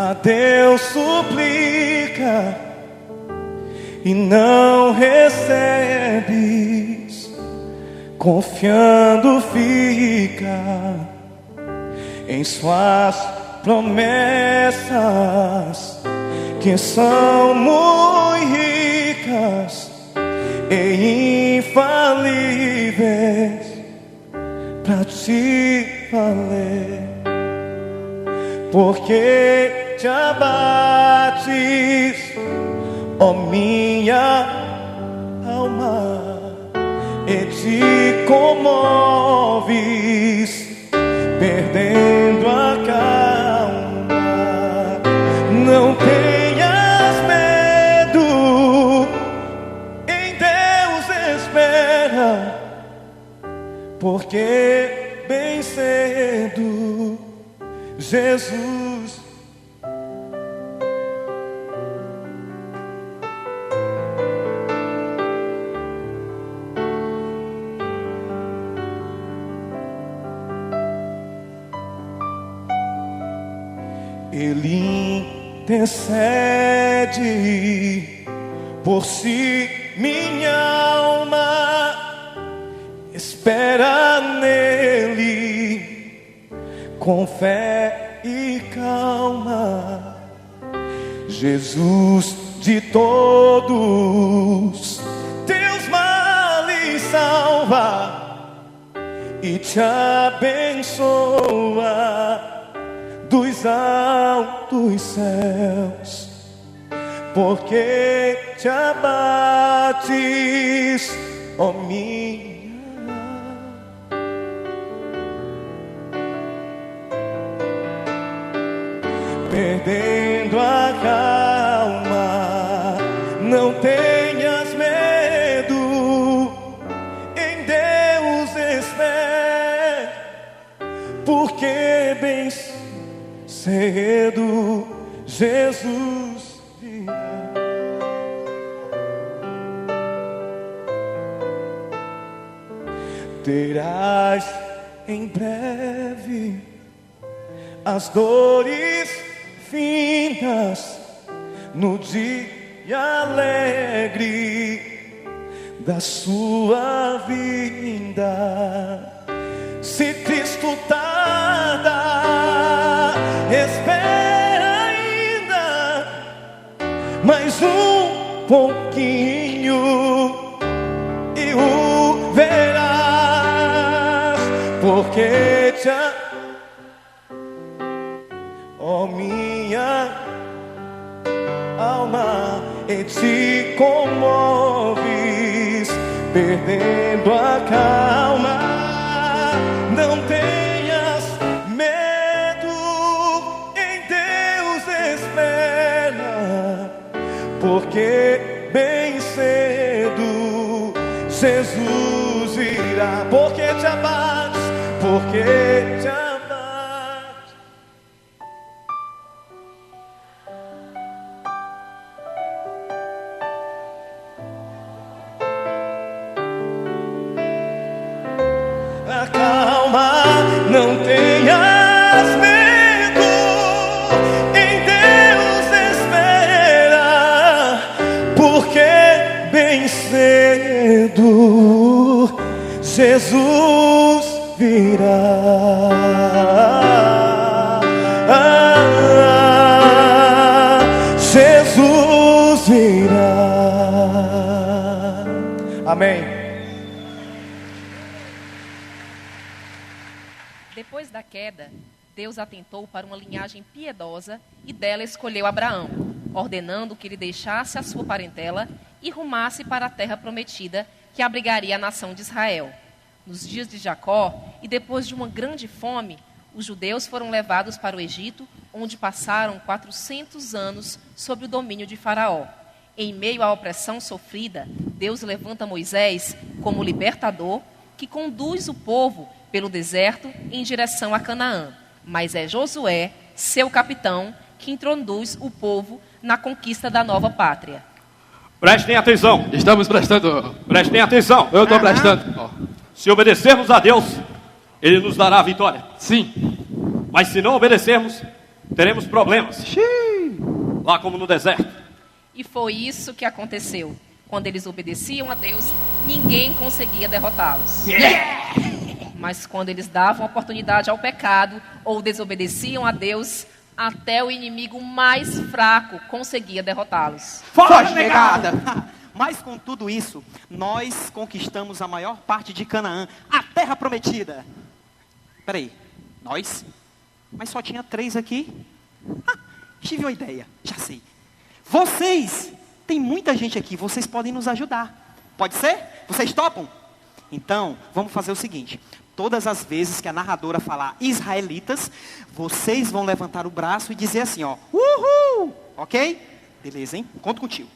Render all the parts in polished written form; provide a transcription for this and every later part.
a Deus suplica e não recebes, confiando fica em suas promessas, que são muito ricas e infalíveis pra te valer. Porque te abates, ó minha alma, e te comoves, perdendo a calma. Não tenhas medo, em Deus espera, porque bem cedo Jesus Ele intercede por si, minha alma espera nele com fé e calma. Jesus de todos teus males salva e te abençoa dos altos céus, porque te abates, ó minha, perdendo a calma. Não tenhas medo, em Deus espera, porque bem cedo Jesus virá. Terás em breve as dores findas no dia alegre da sua vinda. Se Cristo tarda, espera ainda mais um pouquinho e o verás, porque te ó minha alma, e te comoves, perdendo a calma. Não tenhas medo, em Deus espera, porque bem cedo Jesus irá. Porque te abates, porque te abates. Calma, não tenhas medo, em Deus espera, porque bem cedo Jesus virá. Jesus virá. Amém. Depois da queda, Deus atentou para uma linhagem piedosa e dela escolheu Abraão, ordenando que ele deixasse a sua parentela e rumasse para a terra prometida que abrigaria a nação de Israel. Nos dias de Jacó, e depois de uma grande fome, os judeus foram levados para o Egito, onde passaram 400 anos sob o domínio de Faraó. Em meio à opressão sofrida, Deus levanta Moisés como libertador, que conduz o povo pelo deserto em direção a Canaã. Mas é Josué, seu capitão, que introduz o povo na conquista da nova pátria. Prestem atenção. Estamos prestando. Prestem atenção. Eu estou prestando. Se obedecermos a Deus, Ele nos dará a vitória. Sim. Mas se não obedecermos, teremos problemas. Lá como no deserto. E foi isso que aconteceu. Quando eles obedeciam a Deus, ninguém conseguia derrotá-los. Mas quando eles davam oportunidade ao pecado ou desobedeciam a Deus, até o inimigo mais fraco conseguia derrotá-los. Foge, negada! Mas com tudo isso, nós conquistamos a maior parte de Canaã, a terra prometida. Peraí, nós? Mas só tinha 3 aqui? Tive uma ideia, já sei. Vocês, tem muita gente aqui, vocês podem nos ajudar. Pode ser? Vocês topam? Então, vamos fazer o seguinte. Todas as vezes que a narradora falar israelitas, vocês vão levantar o braço e dizer assim, ó, uhul! Ok? Beleza, hein? Conto contigo.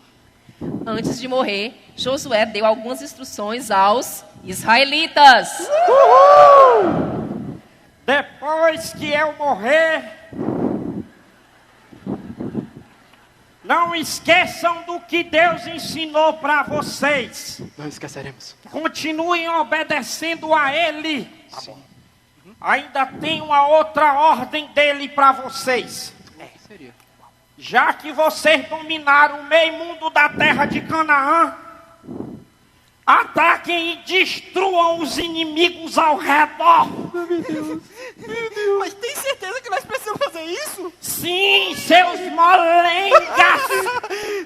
Antes de morrer, Josué deu algumas instruções aos israelitas. Depois que eu morrer, não esqueçam do que Deus ensinou para vocês. Não esqueceremos. Continuem obedecendo a Ele. Tá bom. Ainda tem uma outra ordem dele para vocês. Seria. Já que vocês dominaram o meio mundo da terra de Canaã, ataquem e destruam os inimigos ao redor. Mas tem certeza que nós precisamos fazer isso? Sim, seus molengas.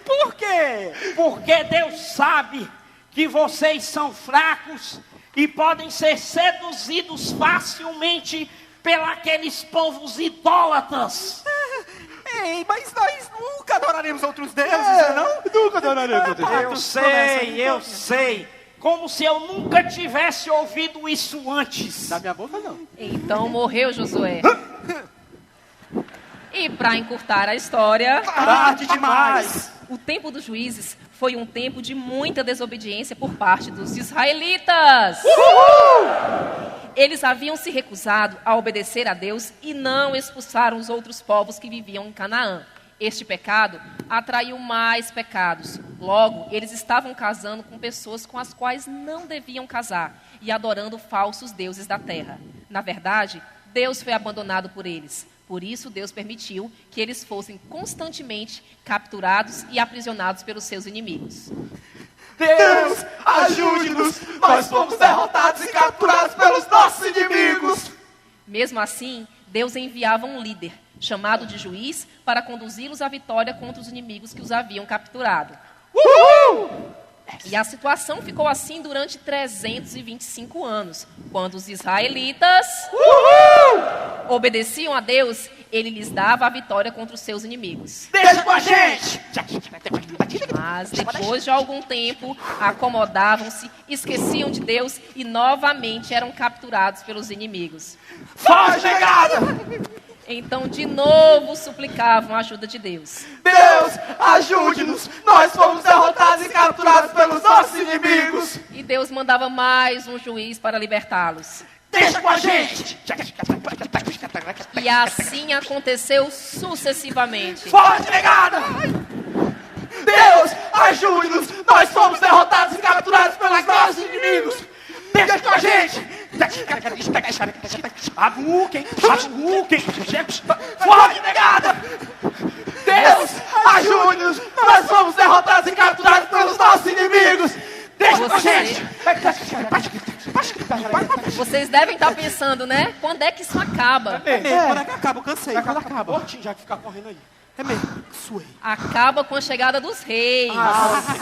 Por quê? Porque Deus sabe que vocês são fracos e podem ser seduzidos facilmente pelos povos idólatras. Ei, mas nós nunca adoraremos outros deuses, não? Nunca adoraremos outros deuses. Eu sei. Como se eu nunca tivesse ouvido isso antes. Da minha boca, não. Então morreu Josué. E para encurtar a história, Tarde demais. o tempo dos juízes foi um tempo de muita desobediência por parte dos israelitas. Eles haviam se recusado a obedecer a Deus e não expulsaram os outros povos que viviam em Canaã. Este pecado atraiu mais pecados. Logo, eles estavam casando com pessoas com as quais não deviam casar e adorando falsos deuses da terra. Na verdade, Deus foi abandonado por eles. Por isso, Deus permitiu que eles fossem constantemente capturados e aprisionados pelos seus inimigos. Deus, ajude-nos! Nós fomos derrotados e capturados pelos nossos inimigos! Mesmo assim, Deus enviava um líder, chamado de juiz, para conduzi-los à vitória contra os inimigos que os haviam capturado. E a situação ficou assim durante 325 anos. Quando os israelitas obedeciam a Deus, ele lhes dava a vitória contra os seus inimigos. Deixa com a gente! Mas depois de algum tempo, acomodavam-se, esqueciam de Deus e novamente eram capturados pelos inimigos. Foge, negada! Então, de novo, suplicavam a ajuda de Deus. Deus, ajude-nos! Nós fomos derrotados e capturados pelos nossos inimigos! E Deus mandava mais um juiz para libertá-los. Deixa com a gente! E assim aconteceu sucessivamente. Foge, negada! Deus, ajude-nos! Nós fomos derrotados e capturados pelos nossos inimigos! Deixa com a gente! Hadouken! Foge, negada! Deus, ajude-nos! Nós fomos derrotados e capturados pelos nossos inimigos! Deixa com a gente! Vocês devem estar pensando, né? Quando é que isso acaba? Quando é que acaba? Eu cansei. Quando acaba? Já que ficar correndo aí. É mesmo. Suei. Acaba com a chegada dos reis.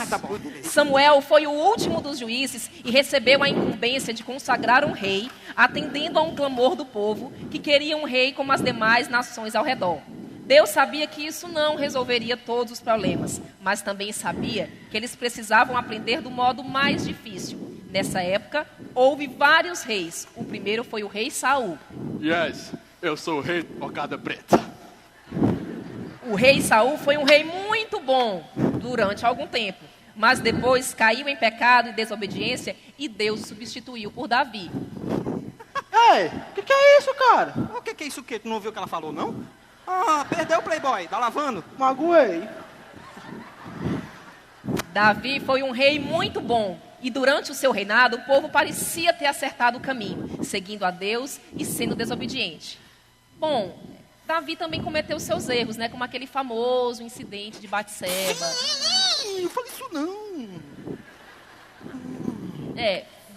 Tá bom, beleza. Samuel foi o último dos juízes e recebeu a incumbência de consagrar um rei, atendendo a um clamor do povo que queria um rei como as demais nações ao redor. Deus sabia que isso não resolveria todos os problemas, mas também sabia que eles precisavam aprender do modo mais difícil. Nessa época, houve vários reis. O primeiro foi o rei Saul. Yes, eu sou o rei de Bocada Preta. O rei Saul foi um rei muito bom durante algum tempo, mas depois caiu em pecado e desobediência e Deus o substituiu por Davi. Ei, o que é isso, cara? O que é isso que? Tu não ouviu o que ela falou, não? Ah, perdeu o Playboy, tá lavando? Magoei. Davi foi um rei muito bom e durante o seu reinado o povo parecia ter acertado o caminho, seguindo a Deus e sendo desobediente. Bom, Davi também cometeu seus erros, né? Como aquele famoso incidente de Batseba. Não falei isso não.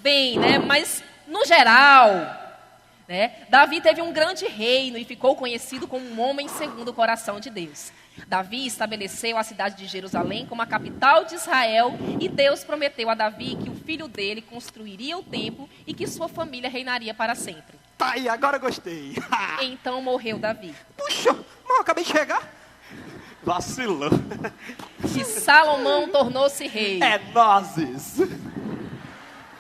Bem, né? Mas, no geral, né? Davi teve um grande reino e ficou conhecido como um homem segundo o coração de Deus. Davi estabeleceu a cidade de Jerusalém como a capital de Israel e Deus prometeu a Davi que o filho dele construiria o templo e que sua família reinaria para sempre. Tá aí, agora gostei. Então morreu Davi. Puxa, mas eu acabei de chegar. Vacilou. E Salomão tornou-se rei. É nozes.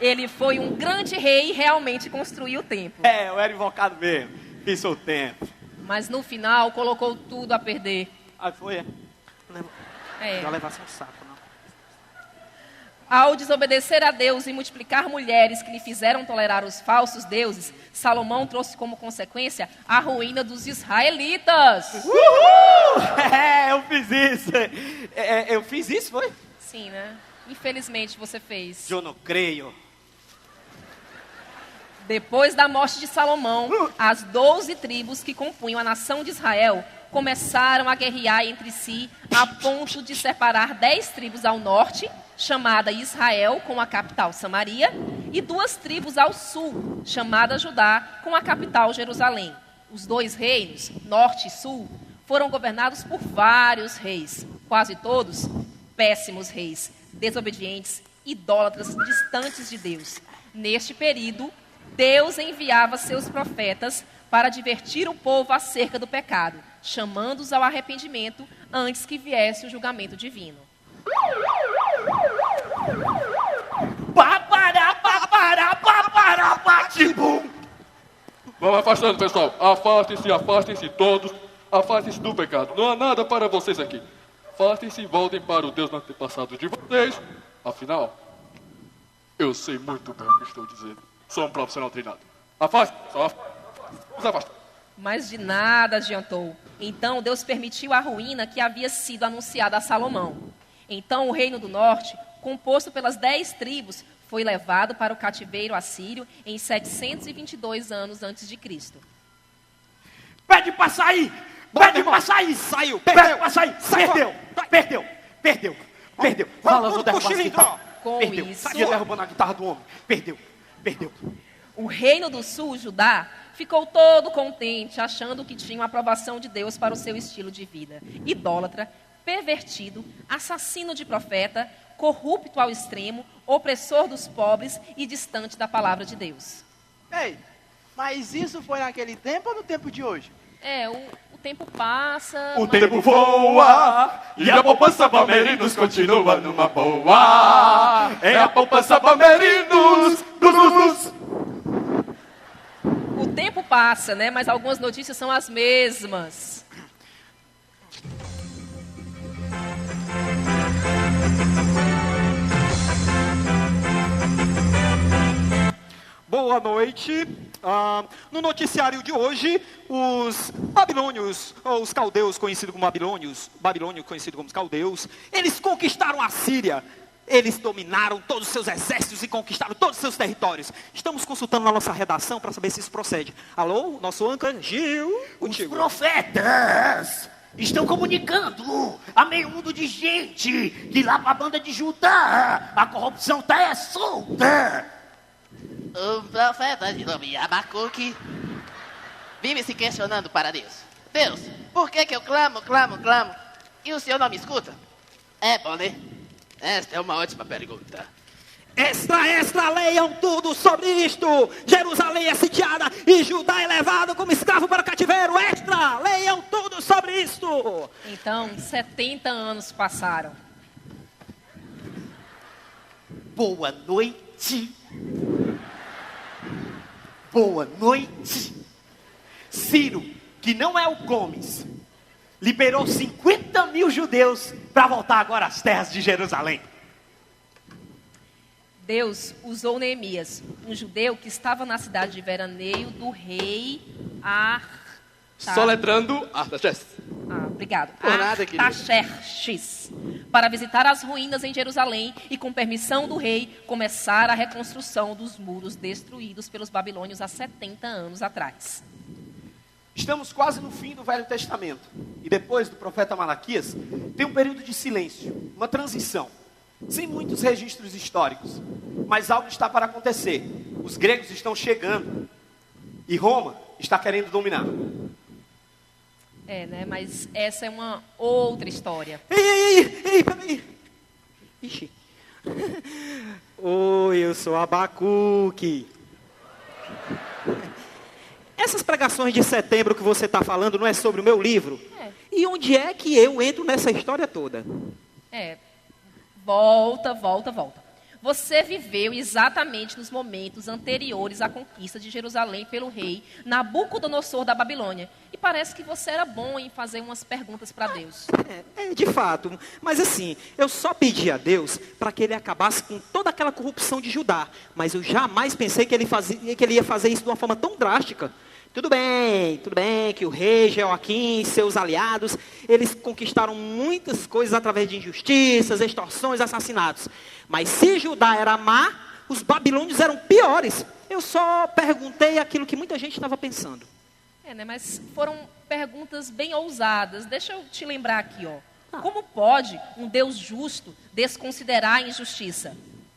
Ele foi um grande rei e realmente construiu o templo. Eu era invocado mesmo. Fiz o tempo. Mas no final colocou tudo a perder. Aí foi, Não vai levar um saco, não. Ao desobedecer a Deus e multiplicar mulheres que lhe fizeram tolerar os falsos deuses, Salomão trouxe como consequência a ruína dos israelitas. Uhul! Eu fiz isso. Eu fiz isso, foi? Sim, né? Infelizmente você fez. Eu não creio. Depois da morte de Salomão, as 12 tribos que compunham a nação de Israel começaram a guerrear entre si a ponto de separar 10 tribos ao norte, chamada Israel, com a capital Samaria, e 2 tribos ao sul, chamada Judá, com a capital Jerusalém. Os 2 reinos, norte e sul, foram governados por vários reis, quase todos péssimos reis, desobedientes, idólatras, distantes de Deus. Neste período, Deus enviava seus profetas para advertir o povo acerca do pecado, chamando-os ao arrependimento antes que viesse o julgamento divino. Batibum! Vamos afastando, pessoal. Afastem-se todos. Afastem-se do pecado. Não há nada para vocês aqui. Afastem-se e voltem para o Deus antepassado de vocês. Afinal, eu sei muito bem o que estou dizendo. Sou um profissional treinado. Afastem. Mas de nada adiantou. Então Deus permitiu a ruína que havia sido anunciada a Salomão. Então o reino do norte, composto pelas 10 tribos, foi levado para o cativeiro assírio em 722 anos antes de Cristo. Pede pra sair! Pede pra sair! Saiu, Pede pra sair! Perdeu! Fala, vou derrubar essa guitarra. Com Perdeu. isso, Saia derrubando a guitarra do homem. Perdeu. o reino do sul, Judá, ficou todo contente, achando que tinha a aprovação de Deus para o seu estilo de vida. Idólatra, pervertido, assassino de profeta, corrupto ao extremo, opressor dos pobres e distante da palavra de Deus. Ei, mas isso foi naquele tempo ou no tempo de hoje? O tempo passa... O tempo voa e a poupança Palmeirindos continua numa boa. É a poupança Palmeirindos. O tempo passa, né? Mas algumas notícias são as mesmas. Boa noite. No noticiário de hoje, os babilônios, ou os caldeus conhecidos como Babilônio conhecido como os caldeus, eles conquistaram a Síria. Eles dominaram todos os seus exércitos e conquistaram todos os seus territórios. Estamos consultando na nossa redação para saber se isso procede. Alô, nosso âncora Gil, contigo. Os profetas estão comunicando a meio mundo de gente que lá para a banda de Judá a corrupção tá solta. O profeta de nome Abacuque vive se questionando para Deus. Deus, por que eu clamo e o Senhor não me escuta? É bom, né? Esta é uma ótima pergunta. Extra, leiam tudo sobre isto. Jerusalém é sitiada e Judá é levado como escravo para o cativeiro. Extra, leiam tudo sobre isto. Então, 70 anos passaram. Boa noite. Boa noite. Ciro, que não é o Gomes, liberou 50 mil judeus para voltar agora às terras de Jerusalém. Deus usou Neemias, um judeu que estava na cidade de veraneio do rei Soletrando Artaxerxes. Obrigado. Por nada, querido. Artaxerxes, para visitar as ruínas em Jerusalém e, com permissão do rei, começar a reconstrução dos muros destruídos pelos babilônios há 70 anos atrás. Estamos quase no fim do Velho Testamento. E depois do profeta Malaquias, tem um período de silêncio, uma transição. Sem muitos registros históricos. Mas algo está para acontecer. Os gregos estão chegando. E Roma está querendo dominar. Né? Mas essa é uma outra história. Ei, peraí. Ixi. Oi, eu sou Abacuque. Essas pregações de setembro que você está falando não é sobre o meu livro? E onde é que eu entro nessa história toda? Volta. Você viveu exatamente nos momentos anteriores à conquista de Jerusalém pelo rei Nabucodonosor da Babilônia. E parece que você era bom em fazer umas perguntas para Deus. De fato. Mas assim, eu só pedi a Deus para que ele acabasse com toda aquela corrupção de Judá. Mas eu jamais pensei que ele ia fazer isso de uma forma tão drástica. Tudo bem que o rei Jeoaquim e seus aliados, eles conquistaram muitas coisas através de injustiças, extorsões, assassinatos. Mas se Judá era má, os babilônios eram piores. Eu só perguntei aquilo que muita gente estava pensando. Mas foram perguntas bem ousadas. Deixa eu te lembrar aqui, Como pode um Deus justo desconsiderar a injustiça?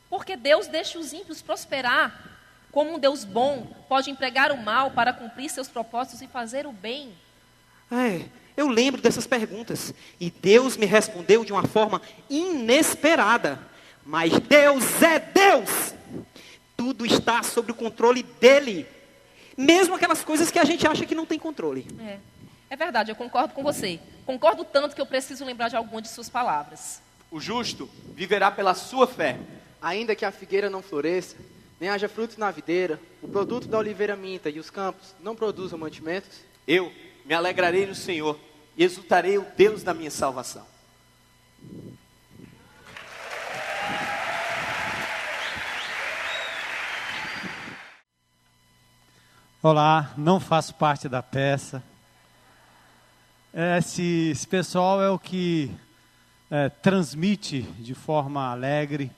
Porque Deus deixa os ímpios prosperar. Como um Deus bom pode empregar o mal para cumprir seus propósitos e fazer o bem? Eu lembro dessas perguntas. E Deus me respondeu de uma forma inesperada. Mas Deus é Deus. Tudo está sob o controle dele. Mesmo aquelas coisas que a gente acha que não tem controle. É verdade, eu concordo com você. Concordo tanto que eu preciso lembrar de algumas de suas palavras. O justo viverá pela sua fé. Ainda que a figueira não floresça, nem haja frutos na videira, o produto da oliveira minta e os campos não produzam mantimentos, eu me alegrarei no Senhor e exultarei o Deus da minha salvação. Olá, não faço parte da peça. Esse pessoal é o que transmite de forma alegre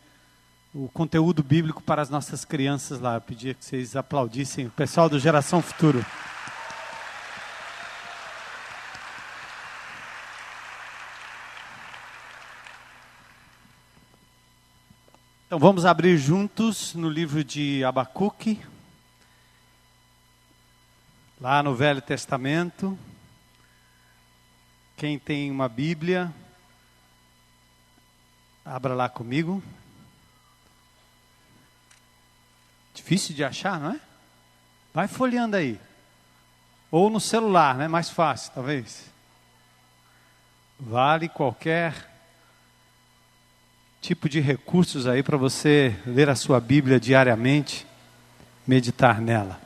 o conteúdo bíblico para as nossas crianças lá. Eu pedia que vocês aplaudissem o pessoal do Geração Futuro. Então vamos abrir juntos no livro de Abacuque, lá no Velho Testamento. Quem tem uma Bíblia, abra lá comigo. Difícil de achar, não é? Vai folheando aí. Ou no celular, né? Mais fácil, talvez. Vale qualquer tipo de recursos aí para você ler a sua Bíblia diariamente, meditar nela.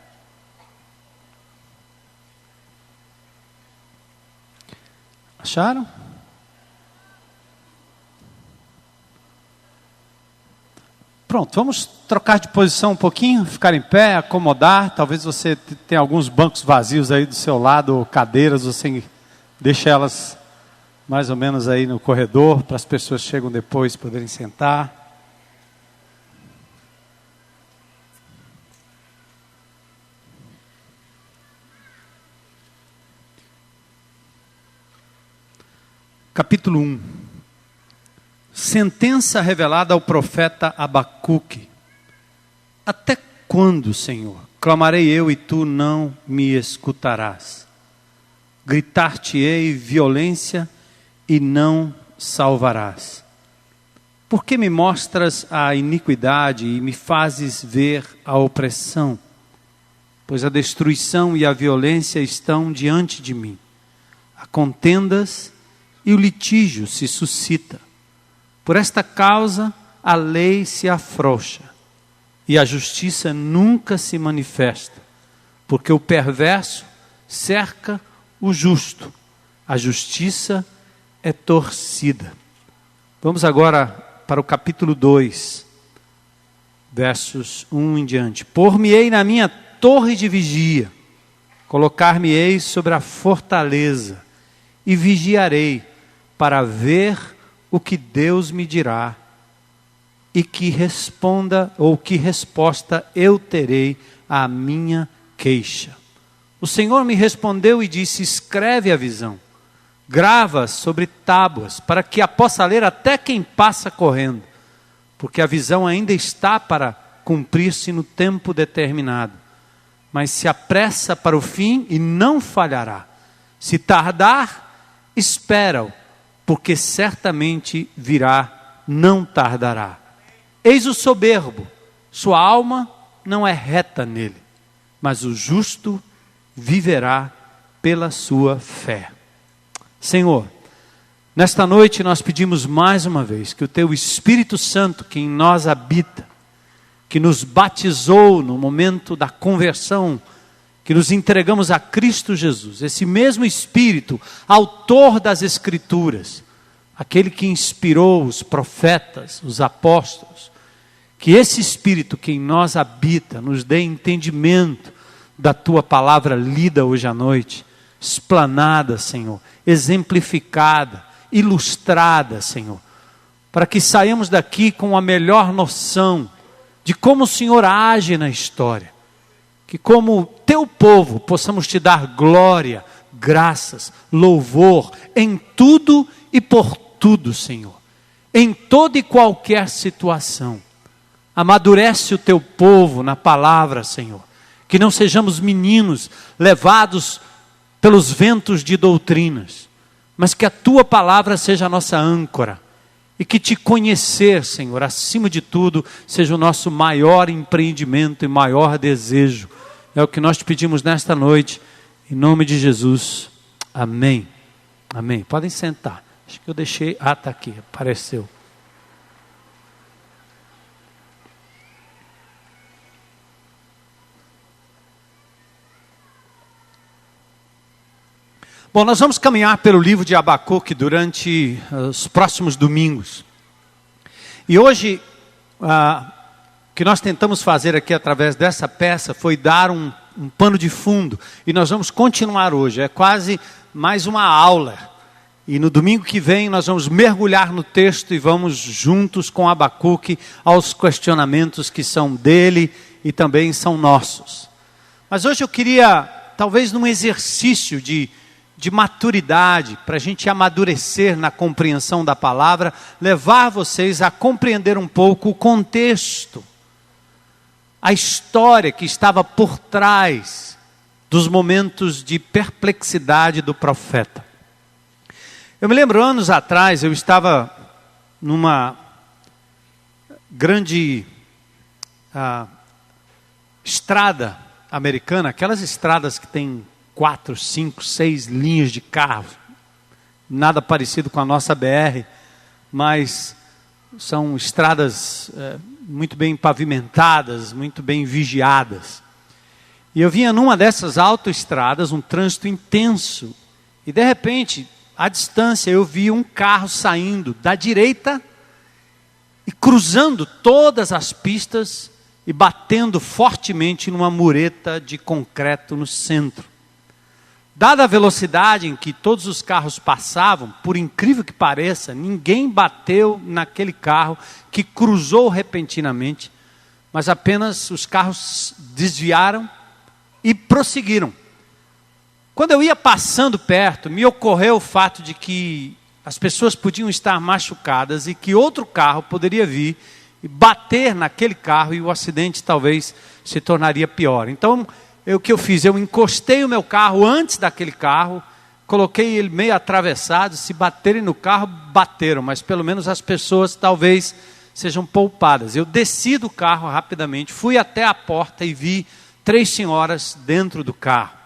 Acharam? Pronto, vamos trocar de posição um pouquinho, ficar em pé, acomodar. Talvez você tenha alguns bancos vazios aí do seu lado, ou cadeiras, você deixa elas mais ou menos aí no corredor, para as pessoas que chegam depois poderem sentar. Capítulo 1. Sentença revelada ao profeta Abacuque. Até quando, Senhor, clamarei eu e tu não me escutarás? Gritar-te-ei violência e não salvarás. Por que me mostras a iniquidade e me fazes ver a opressão? Pois a destruição e a violência estão diante de mim. Há contendas e o litígio se suscita. Por esta causa, a lei se afrouxa e a justiça nunca se manifesta, porque o perverso cerca o justo, a justiça é torcida. Vamos agora para o capítulo 2, versos 1 em diante. Por-me-ei na minha torre de vigia, colocar-me-ei sobre a fortaleza e vigiarei para ver o que Deus me dirá e que resposta eu terei à minha queixa. O Senhor me respondeu e disse: escreve a visão, grava sobre tábuas, para que a possa ler até quem passa correndo, porque a visão ainda está para cumprir-se no tempo determinado, mas se apressa para o fim e não falhará. Se tardar, espera-o, porque certamente virá, não tardará. Eis o soberbo, sua alma não é reta nele, mas o justo viverá pela sua fé. Senhor, nesta noite nós pedimos mais uma vez que o Teu Espírito Santo, que em nós habita, que nos batizou no momento da conversão, que nos entregamos a Cristo Jesus, esse mesmo Espírito, autor das Escrituras, aquele que inspirou os profetas, os apóstolos, que esse Espírito que em nós habita nos dê entendimento da Tua palavra lida hoje à noite, explanada, Senhor, exemplificada, ilustrada, Senhor, para que saiamos daqui com a melhor noção de como o Senhor age na história, que como Teu povo possamos Te dar glória, graças, louvor, em tudo e por tudo, Senhor, em toda e qualquer situação. Amadurece o Teu povo na palavra, Senhor, que não sejamos meninos levados pelos ventos de doutrinas, mas que a Tua palavra seja a nossa âncora, e que Te conhecer, Senhor, acima de tudo, seja o nosso maior empreendimento e maior desejo. É o que nós Te pedimos nesta noite, em nome de Jesus. Amém. Amém. Podem sentar. Acho que eu deixei... Ah, está aqui, apareceu. Bom, nós vamos caminhar pelo livro de Abacuque durante os próximos domingos. E hoje, o que nós tentamos fazer aqui através dessa peça foi dar um pano de fundo. E nós vamos continuar hoje, é quase mais uma aula. E no domingo que vem nós vamos mergulhar no texto e vamos juntos com Abacuque aos questionamentos que são dele e também são nossos. Mas hoje eu queria, talvez num exercício de maturidade, para a gente amadurecer na compreensão da palavra, levar vocês a compreender um pouco o contexto, a história que estava por trás dos momentos de perplexidade do profeta. Eu me lembro, anos atrás, eu estava numa grande estrada americana, aquelas estradas que tem 4, 5, 6 linhas de carro, nada parecido com a nossa BR, mas são estradas muito bem pavimentadas, muito bem vigiadas. E eu vinha numa dessas autoestradas, um trânsito intenso, e de repente, à distância, eu vi um carro saindo da direita e cruzando todas as pistas e batendo fortemente numa mureta de concreto no centro. Dada a velocidade em que todos os carros passavam, por incrível que pareça, ninguém bateu naquele carro que cruzou repentinamente, mas apenas os carros desviaram e prosseguiram. Quando eu ia passando perto, me ocorreu o fato de que as pessoas podiam estar machucadas e que outro carro poderia vir e bater naquele carro e o acidente talvez se tornaria pior. Então, o que eu fiz? Eu encostei o meu carro antes daquele carro, coloquei ele meio atravessado, se baterem no carro, bateram, mas pelo menos as pessoas talvez sejam poupadas. Eu desci do carro rapidamente, fui até a porta e vi 3 senhoras dentro do carro.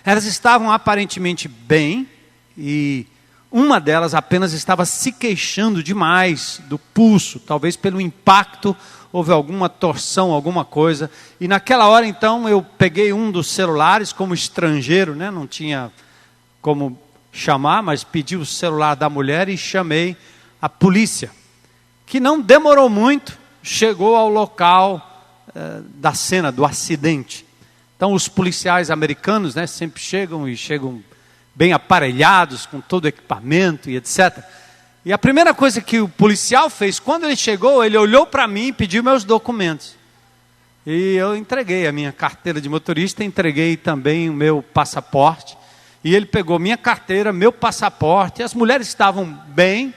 Elas estavam aparentemente bem, e uma delas apenas estava se queixando demais do pulso, talvez pelo impacto, houve alguma torção, alguma coisa. E naquela hora então eu peguei um dos celulares, como estrangeiro, né? Não tinha como chamar, mas pedi o celular da mulher e chamei a polícia, que não demorou muito, chegou ao local da cena, do acidente. Então os policiais americanos, né, sempre chegam bem aparelhados, com todo o equipamento e etc. E a primeira coisa que o policial fez, quando ele chegou, ele olhou para mim e pediu meus documentos. E eu entreguei a minha carteira de motorista, entreguei também o meu passaporte. E ele pegou minha carteira, meu passaporte, as mulheres estavam bem.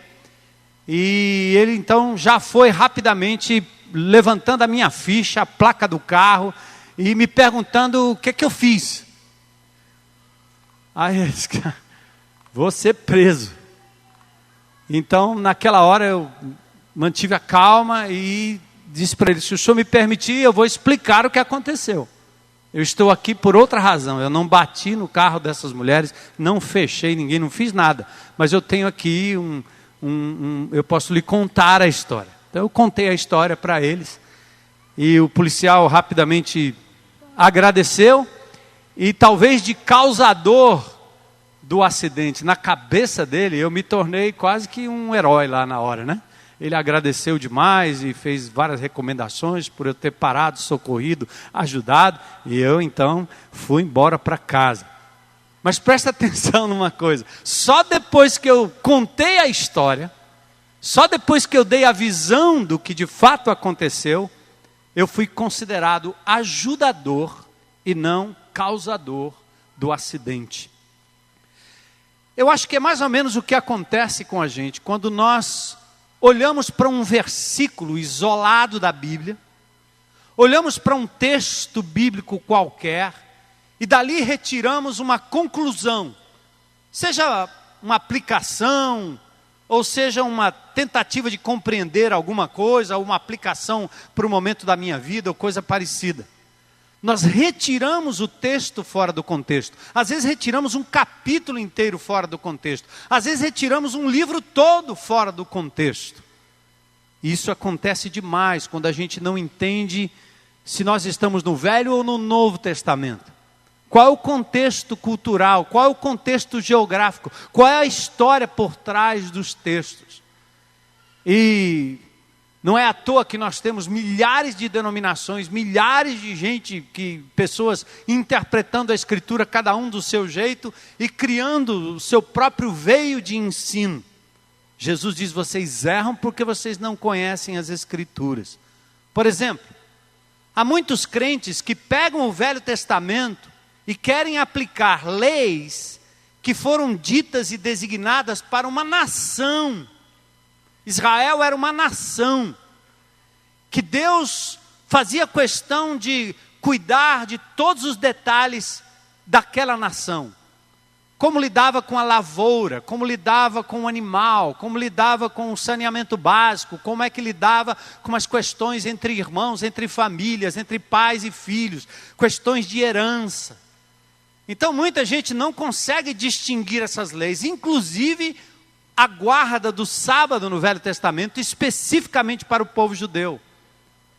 E ele então já foi rapidamente levantando a minha ficha, a placa do carro, e me perguntando o que eu fiz. Aí ele disse, vou ser preso. Então, naquela hora eu mantive a calma e disse para ele, se o senhor me permitir, eu vou explicar o que aconteceu. Eu estou aqui por outra razão, eu não bati no carro dessas mulheres, não fechei ninguém, não fiz nada. Mas eu tenho aqui eu posso lhe contar a história. Então eu contei a história para eles, e o policial rapidamente agradeceu, e talvez de causador do acidente na cabeça dele, eu me tornei quase que um herói lá na hora, né? Ele agradeceu demais e fez várias recomendações por eu ter parado, socorrido, ajudado, e eu então fui embora para casa. Mas presta atenção numa coisa, só depois que eu contei a história, só depois que eu dei a visão do que de fato aconteceu, eu fui considerado ajudador e não causador do acidente. Eu acho que é mais ou menos o que acontece com a gente quando nós olhamos para um versículo isolado da Bíblia, olhamos para um texto bíblico qualquer e dali retiramos uma conclusão, seja uma aplicação, ou seja uma tentativa de compreender alguma coisa, ou uma aplicação para o momento da minha vida, ou coisa parecida. Nós retiramos o texto fora do contexto. Às vezes retiramos um capítulo inteiro fora do contexto. Às vezes retiramos um livro todo fora do contexto. E isso acontece demais quando a gente não entende se nós estamos no Velho ou no Novo Testamento. Qual é o contexto cultural? Qual é o contexto geográfico? Qual é a história por trás dos textos? E não é à toa que nós temos milhares de denominações, milhares de pessoas interpretando a Escritura, cada um do seu jeito, e criando o seu próprio veio de ensino. Jesus diz, vocês erram porque vocês não conhecem as Escrituras. Por exemplo, há muitos crentes que pegam o Velho Testamento e querem aplicar leis que foram ditas e designadas para uma nação. Israel era uma nação, que Deus fazia questão de cuidar de todos os detalhes daquela nação. Como lidava com a lavoura, como lidava com o animal, como lidava com o saneamento básico, como é que lidava com as questões entre irmãos, entre famílias, entre pais e filhos, questões de herança. Então muita gente não consegue distinguir essas leis, inclusive a guarda do sábado no Velho Testamento, especificamente para o povo judeu.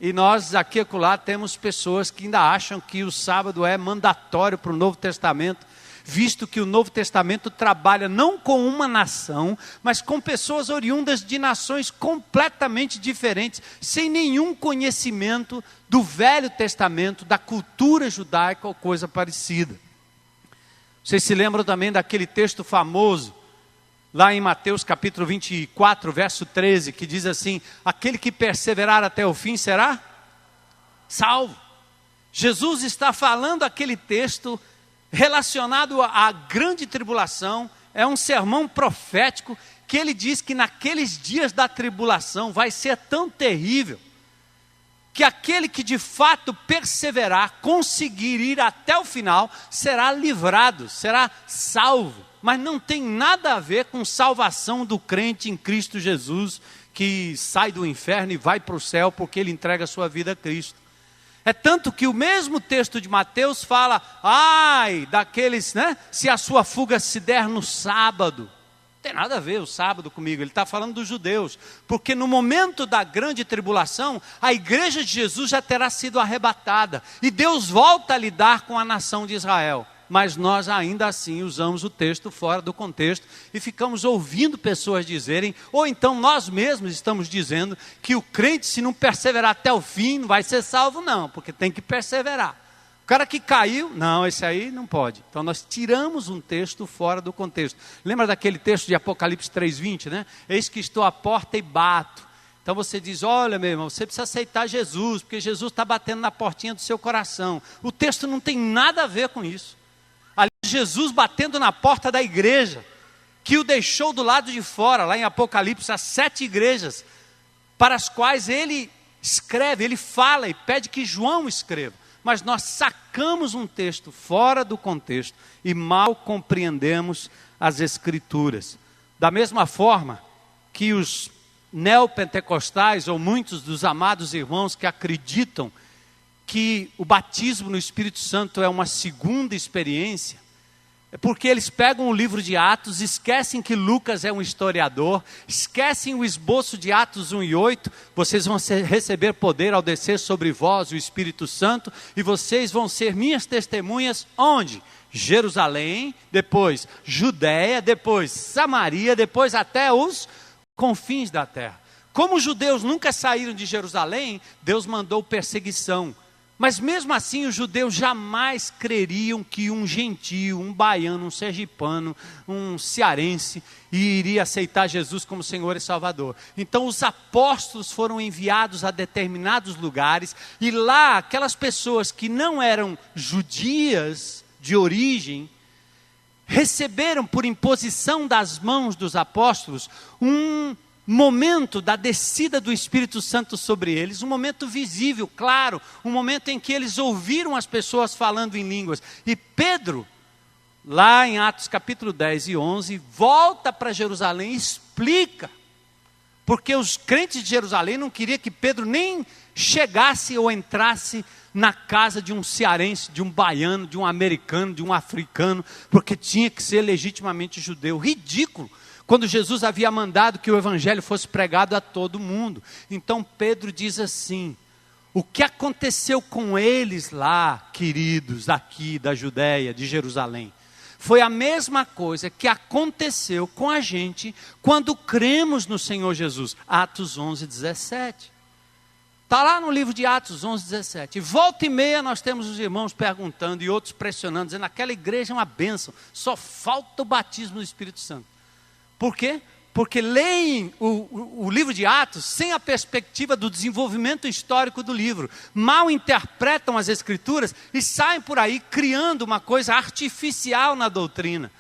E nós aqui e acolá temos pessoas que ainda acham que o sábado é mandatório para o Novo Testamento, visto que o Novo Testamento trabalha não com uma nação, mas com pessoas oriundas de nações completamente diferentes, sem nenhum conhecimento do Velho Testamento, da cultura judaica ou coisa parecida. Vocês se lembram também daquele texto famoso, lá em Mateus capítulo 24, verso 13, que diz assim, aquele que perseverar até o fim será salvo. Jesus está falando aquele texto relacionado à grande tribulação, é um sermão profético, que ele diz que naqueles dias da tribulação vai ser tão terrível, que aquele que de fato perseverar, conseguir ir até o final, será livrado, será salvo. Mas não tem nada a ver com salvação do crente em Cristo Jesus, que sai do inferno e vai para o céu porque ele entrega a sua vida a Cristo. É tanto que o mesmo texto de Mateus fala, ai, daqueles, né, se a sua fuga se der no sábado. Não tem nada a ver o sábado comigo, ele está falando dos judeus. Porque no momento da grande tribulação, a igreja de Jesus já terá sido arrebatada. E Deus volta a lidar com a nação de Israel. Mas nós ainda assim usamos o texto fora do contexto e ficamos ouvindo pessoas dizerem, ou então nós mesmos estamos dizendo que o crente, se não perseverar até o fim, não vai ser salvo não, porque tem que perseverar. O cara que caiu, não, esse aí não pode. Então nós tiramos um texto fora do contexto. Lembra daquele texto de Apocalipse 3:20, né? Eis que estou à porta e bato. Então você diz, olha meu irmão, você precisa aceitar Jesus, porque Jesus está batendo na portinha do seu coração. O texto não tem nada a ver com isso. Ali Jesus batendo na porta da igreja, que o deixou do lado de fora, lá em Apocalipse, as 7 igrejas, para as quais ele escreve, ele fala e pede que João escreva. Mas nós sacamos um texto fora do contexto e mal compreendemos as Escrituras. Da mesma forma que os neopentecostais, ou muitos dos amados irmãos que acreditam que o batismo no Espírito Santo é uma segunda experiência, é porque eles pegam o livro de Atos, esquecem que Lucas é um historiador, esquecem o esboço de Atos 1 e 8, vocês vão receber poder ao descer sobre vós o Espírito Santo, e vocês vão ser minhas testemunhas, onde? Jerusalém, depois Judéia, depois Samaria, depois até os confins da terra. Como os judeus nunca saíram de Jerusalém, Deus mandou perseguição. Mas mesmo assim os judeus jamais creriam que um gentio, um baiano, um sergipano, um cearense iria aceitar Jesus como Senhor e Salvador. Então os apóstolos foram enviados a determinados lugares e lá aquelas pessoas que não eram judias de origem, receberam por imposição das mãos dos apóstolos um momento da descida do Espírito Santo sobre eles, um momento visível, claro, um momento em que eles ouviram as pessoas falando em línguas. E Pedro, lá em Atos capítulo 10 e 11, volta para Jerusalém e explica, porque os crentes de Jerusalém não queriam que Pedro nem chegasse ou entrasse na casa de um cearense, de um baiano, de um americano, de um africano, porque tinha que ser legitimamente judeu. Ridículo, quando Jesus havia mandado que o evangelho fosse pregado a todo mundo. Então Pedro diz assim, o que aconteceu com eles lá, queridos, aqui da Judéia, de Jerusalém, foi a mesma coisa que aconteceu com a gente quando cremos no Senhor Jesus. Atos 11, 17. Está lá no livro de Atos 11, 17. Volta e meia nós temos os irmãos perguntando e outros pressionando, dizendo, aquela igreja é uma bênção, só falta o batismo do Espírito Santo. Por quê? Porque leem o livro de Atos sem a perspectiva do desenvolvimento histórico do livro. Mal interpretam as Escrituras e saem por aí criando uma coisa artificial na doutrina.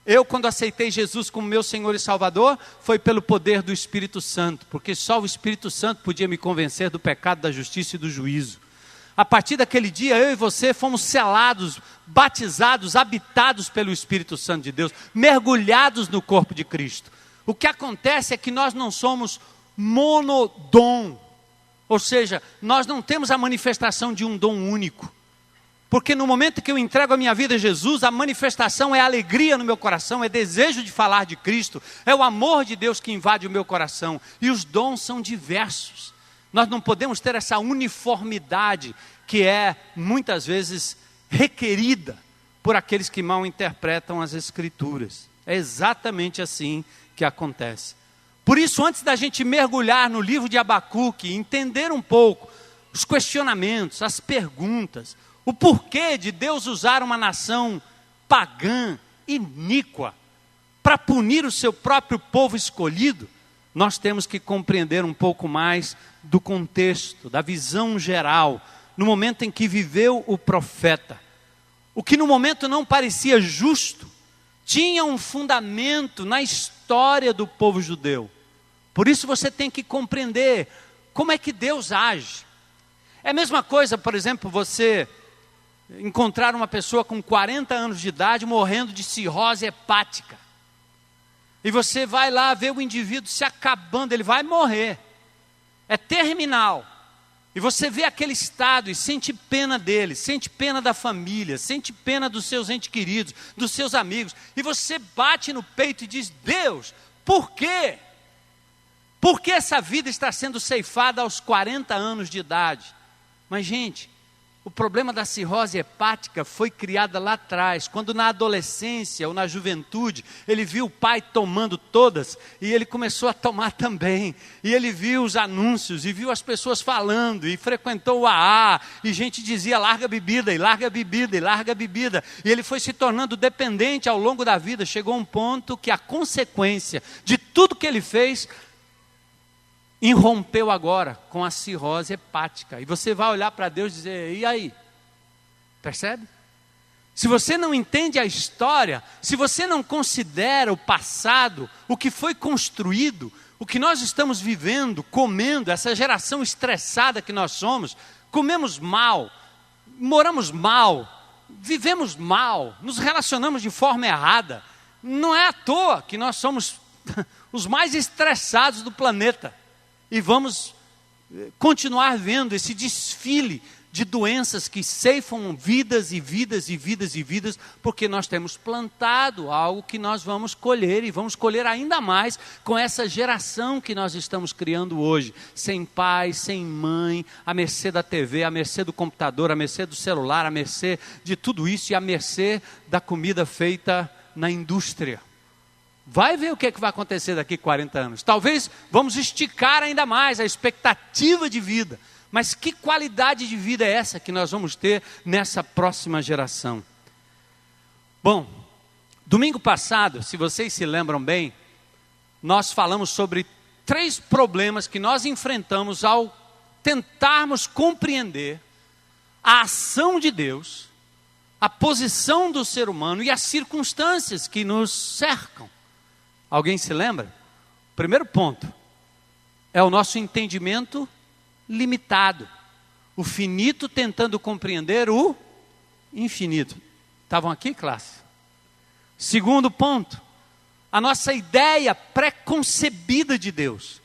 Eu, quando aceitei Jesus como meu Senhor e Salvador, foi pelo poder do Espírito Santo, porque só o Espírito Santo podia me convencer do pecado, da justiça e do juízo. A partir daquele dia, eu e você fomos selados, batizados, habitados pelo Espírito Santo de Deus, mergulhados no corpo de Cristo. O que acontece é que nós não somos monodom, ou seja, nós não temos a manifestação de um dom único. Porque no momento que eu entrego a minha vida a Jesus, a manifestação é alegria no meu coração, é desejo de falar de Cristo, é o amor de Deus que invade o meu coração. E os dons são diversos. Nós não podemos ter essa uniformidade que é muitas vezes requerida por aqueles que mal interpretam as Escrituras. É exatamente assim que acontece. Por isso, antes da gente mergulhar no livro de Abacuque, entender um pouco os questionamentos, as perguntas, o porquê de Deus usar uma nação pagã, iníqua, para punir o seu próprio povo escolhido, nós temos que compreender um pouco mais do contexto, da visão geral, no momento em que viveu o profeta. O que no momento não parecia justo, tinha um fundamento na história do povo judeu. Por isso você tem que compreender como é que Deus age. É a mesma coisa, por exemplo, você encontrar uma pessoa com 40 anos de idade morrendo de cirrose hepática. E você vai lá ver o indivíduo se acabando, ele vai morrer. É terminal. E você vê aquele estado e sente pena dele, sente pena da família, sente pena dos seus entes queridos, dos seus amigos. E você bate no peito e diz, Deus, por quê? Por que essa vida está sendo ceifada aos 40 anos de idade? Mas gente, o problema da cirrose hepática foi criada lá atrás, quando na adolescência ou na juventude, ele viu o pai tomando todas, e ele começou a tomar também, e ele viu os anúncios, e viu as pessoas falando, e frequentou o AA, e gente dizia, larga a bebida, e larga a bebida, e larga a bebida, e ele foi se tornando dependente ao longo da vida, chegou a um ponto que a consequência de tudo que ele fez, irrompeu agora com a cirrose hepática. E você vai olhar para Deus e dizer, e aí? Percebe? Se você não entende a história, se você não considera o passado, o que foi construído, o que nós estamos vivendo, comendo, essa geração estressada que nós somos, comemos mal, moramos mal, vivemos mal, nos relacionamos de forma errada. Não é à toa que nós somos os mais estressados do planeta. E vamos continuar vendo esse desfile de doenças que ceifam vidas e vidas e vidas e vidas, porque nós temos plantado algo que nós vamos colher, e vamos colher ainda mais com essa geração que nós estamos criando hoje, sem pai, sem mãe, à mercê da TV, à mercê do computador, à mercê do celular, à mercê de tudo isso e à mercê da comida feita na indústria. Vai ver o que vai acontecer daqui a 40 anos. Talvez vamos esticar ainda mais a expectativa de vida. Mas que qualidade de vida é essa que nós vamos ter nessa próxima geração? Bom, domingo passado, se vocês se lembram bem, nós falamos sobre 3 problemas que nós enfrentamos ao tentarmos compreender a ação de Deus, a posição do ser humano e as circunstâncias que nos cercam. Alguém se lembra? O primeiro ponto é o nosso entendimento limitado, o finito tentando compreender o infinito. Estavam aqui, classe? Segundo ponto, a nossa ideia pré-concebida de Deus.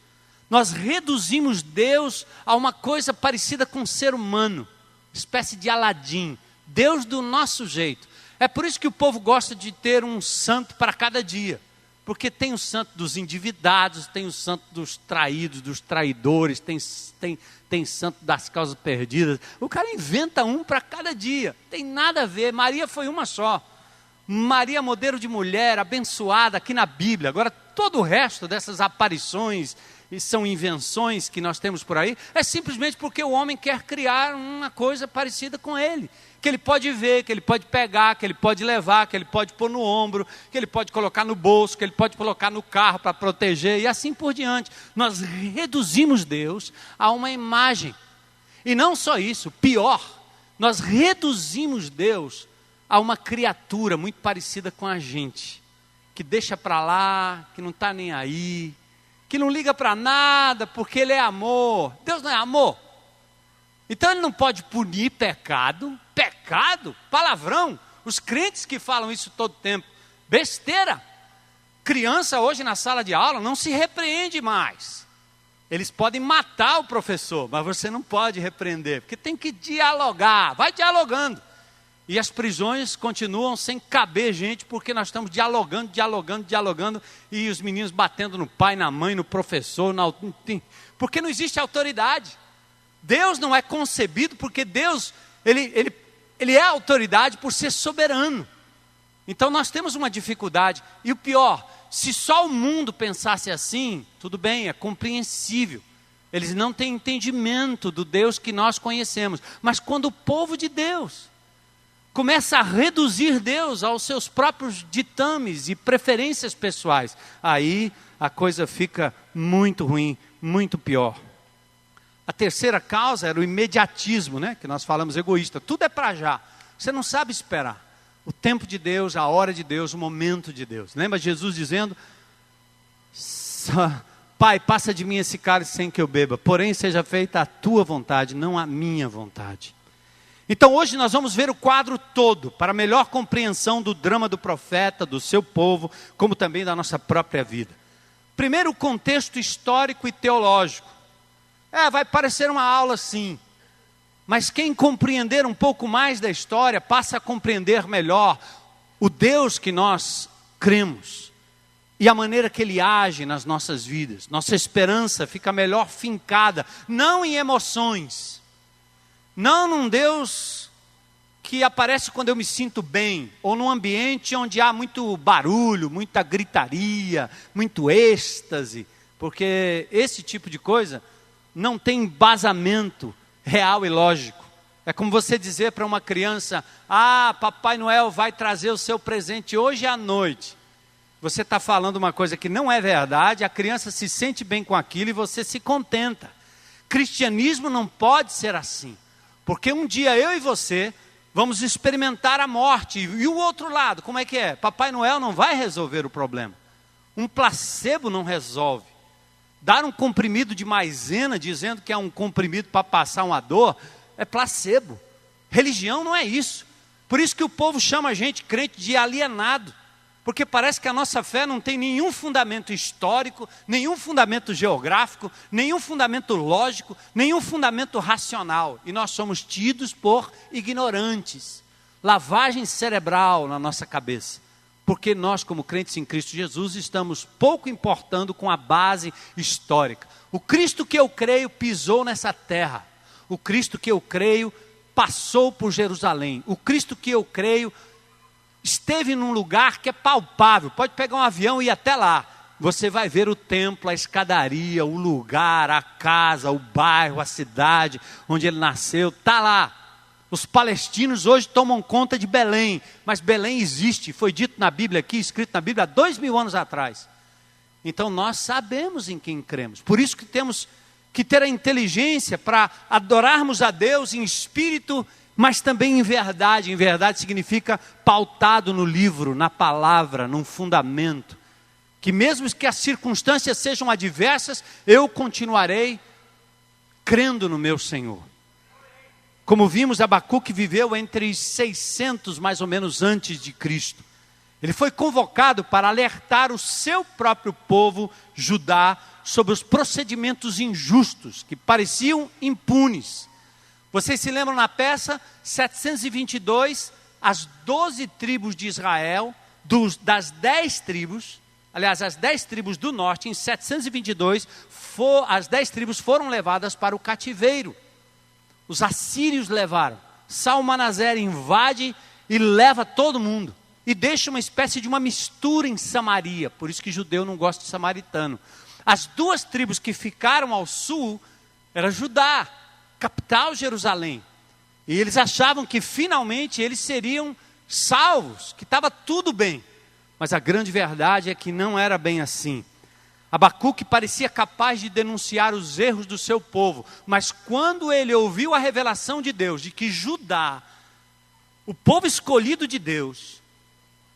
Nós reduzimos Deus a uma coisa parecida com um ser humano, espécie de Aladim, Deus do nosso jeito. É por isso que o povo gosta de ter um santo para cada dia. Porque tem o santo dos endividados, tem o santo dos traídos, dos traidores, tem santo das causas perdidas. O cara inventa um para cada dia, tem nada a ver. Maria foi uma só. Maria, modelo de mulher, abençoada aqui na Bíblia. Agora, todo o resto dessas aparições e são invenções que nós temos por aí, é simplesmente porque o homem quer criar uma coisa parecida com ele. Que ele pode ver, que ele pode pegar, que ele pode levar, que ele pode pôr no ombro, que ele pode colocar no bolso, que ele pode colocar no carro para proteger e assim por diante. Nós reduzimos Deus a uma imagem. E não só isso, pior, nós reduzimos Deus a uma criatura muito parecida com a gente, que deixa para lá, que não está nem aí, que não liga para nada porque ele é amor. Deus não é amor. Então ele não pode punir pecado, palavrão. Os crentes que falam isso todo tempo, besteira. Criança hoje na sala de aula não se repreende mais. Eles podem matar o professor, mas você não pode repreender, porque tem que dialogar, vai dialogando. E as prisões continuam sem caber gente, porque nós estamos dialogando, e os meninos batendo no pai, na mãe, no professor, porque não existe autoridade. Deus não é concebido porque Deus, ele é autoridade por ser soberano. Então nós temos uma dificuldade. E o pior, se só o mundo pensasse assim, tudo bem, é compreensível. Eles não têm entendimento do Deus que nós conhecemos. Mas quando o povo de Deus começa a reduzir Deus aos seus próprios ditames e preferências pessoais, aí a coisa fica muito ruim, muito pior. A terceira causa era o imediatismo, né? Que nós falamos egoísta. Tudo é para já. Você não sabe esperar. O tempo de Deus, a hora de Deus, o momento de Deus. Lembra Jesus dizendo: Pai, passa de mim esse cálice sem que eu beba. Porém, seja feita a tua vontade, não a minha vontade. Então hoje nós vamos ver o quadro todo, para melhor compreensão do drama do profeta, do seu povo, como também da nossa própria vida. Primeiro, o contexto histórico e teológico. Vai parecer uma aula sim, mas quem compreender um pouco mais da história, passa a compreender melhor o Deus que nós cremos, e a maneira que Ele age nas nossas vidas. Nossa esperança fica melhor fincada, não em emoções, não num Deus que aparece quando eu me sinto bem, ou num ambiente onde há muito barulho, muita gritaria, muito êxtase, porque esse tipo de coisa não tem embasamento real e lógico. É como você dizer para uma criança: Papai Noel vai trazer o seu presente hoje à noite. você está falando uma coisa que não é verdade, a criança se sente bem com aquilo e você se contenta. Cristianismo não pode ser assim, porque um dia eu e você vamos experimentar a morte. E o outro lado, como é que é? Papai Noel não vai resolver o problema. Um placebo não resolve. Dar um comprimido de maisena, dizendo que é um comprimido para passar uma dor, é placebo. Religião não é isso. Por isso que o povo chama a gente, crente, de alienado. Porque parece que a nossa fé não tem nenhum fundamento histórico, nenhum fundamento geográfico, nenhum fundamento lógico, nenhum fundamento racional. E nós somos tidos por ignorantes. Lavagem cerebral na nossa cabeça. Porque nós, como crentes em Cristo Jesus, estamos pouco importando com a base histórica. O Cristo que eu creio pisou nessa terra. O Cristo que eu creio passou por Jerusalém. O Cristo que eu creio esteve num lugar que é palpável. Pode pegar um avião e ir até lá. Você vai ver o templo, a escadaria, o lugar, a casa, o bairro, a cidade onde ele nasceu. Está lá. Os palestinos hoje tomam conta de Belém. Mas Belém existe. Foi dito na Bíblia aqui, escrito na Bíblia há 2000 anos atrás. Então nós sabemos em quem cremos. Por isso que temos que ter a inteligência para adorarmos a Deus em espírito, mas também em verdade. Em verdade significa pautado no livro, na palavra, num fundamento. Que mesmo que as circunstâncias sejam adversas, eu continuarei crendo no meu Senhor. Como vimos, Abacuque viveu entre 600 mais ou menos antes de Cristo. Ele foi convocado para alertar o seu próprio povo, Judá, sobre os procedimentos injustos que pareciam impunes. Vocês se lembram na peça 722, as 12 tribos de Israel, das 10 tribos, aliás, as 10 tribos do norte, em 722, as 10 tribos foram levadas para o cativeiro. Os assírios levaram. Salmanaser invade e leva todo mundo. E deixa uma espécie de uma mistura em Samaria. Por isso que judeu não gosta de samaritano. As 2 tribos que ficaram ao sul, era Judá, capital Jerusalém. E eles achavam que finalmente eles seriam salvos, que estava tudo bem. Mas a grande verdade é que não era bem assim. Abacuque parecia capaz de denunciar os erros do seu povo, mas quando ele ouviu a revelação de Deus, de que Judá, o povo escolhido de Deus,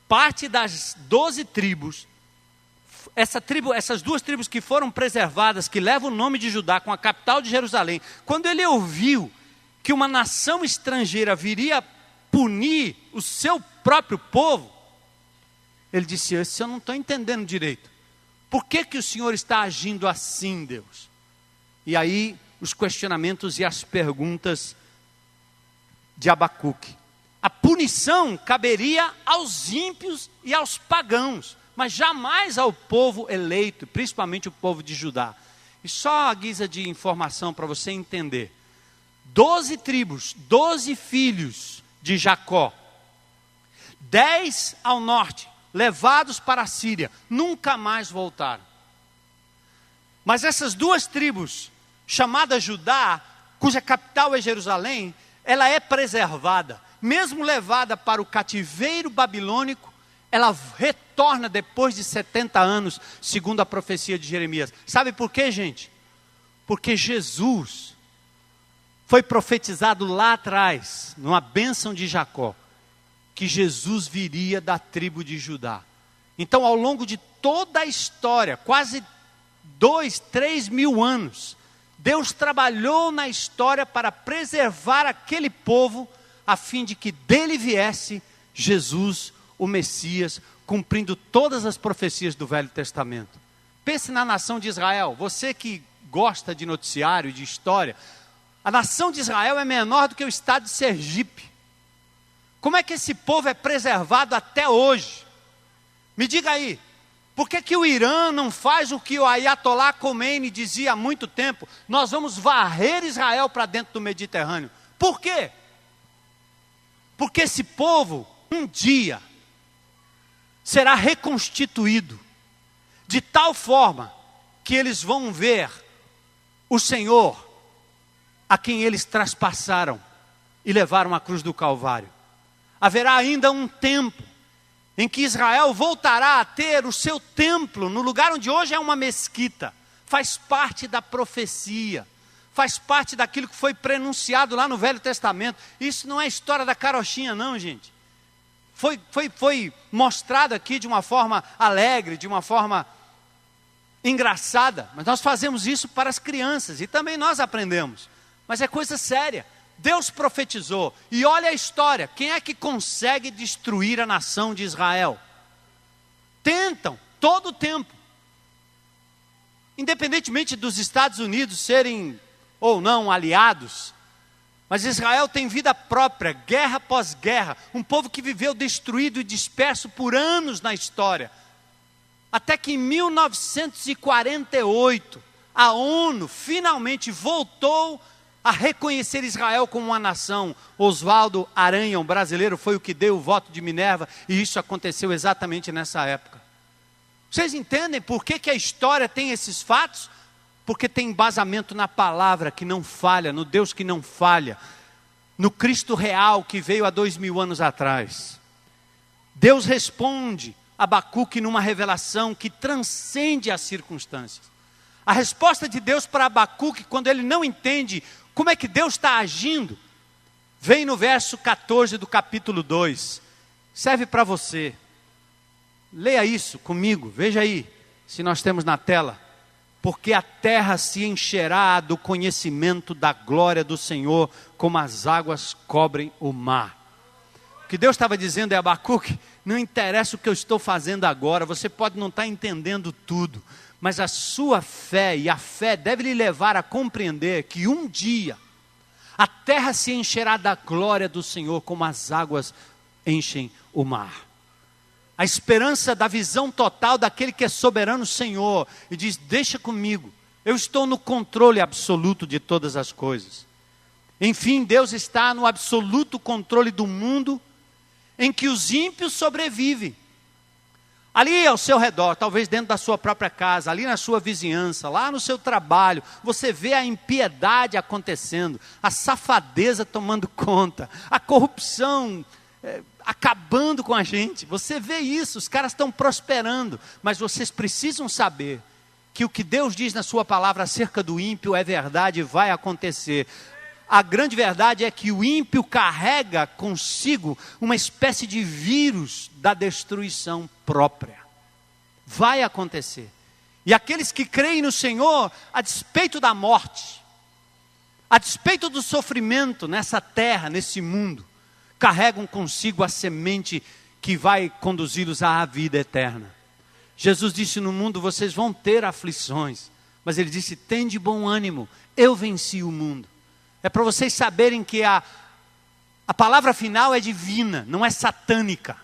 parte das 12 tribos, essas 2 tribos que foram preservadas, que levam o nome de Judá, com a capital de Jerusalém, quando ele ouviu que uma nação estrangeira viria punir o seu próprio povo, ele disse: eu não estou entendendo direito. Por que o Senhor está agindo assim, Deus? E aí, os questionamentos e as perguntas de Abacuque. A punição caberia aos ímpios e aos pagãos, mas jamais ao povo eleito, principalmente o povo de Judá. E só a guisa de informação para você entender. 12 tribos, 12 filhos de Jacó. 10 ao norte, levados para a Síria, nunca mais voltaram. Mas essas 2 tribos, chamada Judá, cuja capital é Jerusalém, ela é preservada. Mesmo levada para o cativeiro babilônico, ela retorna depois de 70 anos, segundo a profecia de Jeremias. Sabe por quê, gente? Porque Jesus foi profetizado lá atrás, numa bênção de Jacó, que Jesus viria da tribo de Judá. Então, ao longo de toda a história, quase 2-3 mil anos, Deus trabalhou na história para preservar aquele povo, a fim de que dele viesse Jesus, o Messias, cumprindo todas as profecias do Velho Testamento. Pense na nação de Israel. Você que gosta de noticiário, de história, a nação de Israel é menor do que o estado de Sergipe. Como é que esse povo é preservado até hoje? Me diga aí, por que o Irã não faz o que o Ayatollah Khomeini dizia há muito tempo? Nós vamos varrer Israel para dentro do Mediterrâneo. Por quê? Porque esse povo, um dia, será reconstituído, de tal forma que eles vão ver o Senhor, a quem eles traspassaram e levaram à cruz do Calvário. Haverá ainda um tempo em que Israel voltará a ter o seu templo no lugar onde hoje é uma mesquita. Faz parte da profecia, faz parte daquilo que foi prenunciado lá no Velho Testamento. Isso não é história da carochinha não, gente. Foi mostrado aqui de uma forma alegre, de uma forma engraçada, mas nós fazemos isso para as crianças e também nós aprendemos. Mas é coisa séria. Deus profetizou, e olha a história, quem é que consegue destruir a nação de Israel? Tentam, todo o tempo. Independentemente dos Estados Unidos serem ou não aliados, mas Israel tem vida própria, guerra após guerra, um povo que viveu destruído e disperso por anos na história, até que em 1948, a ONU finalmente voltou a reconhecer Israel como uma nação. Oswaldo Aranha, um brasileiro, foi o que deu o voto de Minerva, e isso aconteceu exatamente nessa época. Vocês entendem por que a história tem esses fatos? Porque tem embasamento na palavra que não falha, no Deus que não falha, no Cristo real que veio há 2000 anos atrás. Deus responde a Abacuque numa revelação que transcende as circunstâncias. A resposta de Deus para Abacuque, quando ele não entende como é que Deus está agindo, vem no verso 14 do capítulo 2. Serve para você. Leia isso comigo, veja aí, se nós temos na tela. Porque a terra se encherá do conhecimento da glória do Senhor, como as águas cobrem o mar. O que Deus estava dizendo é: Abacuque, não interessa o que eu estou fazendo agora, você pode não estar entendendo tudo, mas a sua fé e a fé deve lhe levar a compreender que um dia a terra se encherá da glória do Senhor, como as águas enchem o mar. A esperança da visão total daquele que é soberano Senhor e diz: deixa comigo, eu estou no controle absoluto de todas as coisas. Enfim, Deus está no absoluto controle do mundo em que os ímpios sobrevivem. Ali ao seu redor, talvez dentro da sua própria casa, ali na sua vizinhança, lá no seu trabalho, você vê a impiedade acontecendo, a safadeza tomando conta, a corrupção acabando com a gente. Você vê isso, os caras estão prosperando, mas vocês precisam saber que o que Deus diz na sua palavra acerca do ímpio é verdade e vai acontecer. A grande verdade é que o ímpio carrega consigo uma espécie de vírus da destruição própria. Vai acontecer. E aqueles que creem no Senhor, a despeito da morte, a despeito do sofrimento nessa terra, nesse mundo, carregam consigo a semente que vai conduzi-los à vida eterna. Jesus disse: no mundo vocês vão ter aflições, mas ele disse: tende bom ânimo, eu venci o mundo. É para vocês saberem que a palavra final é divina, não é satânica.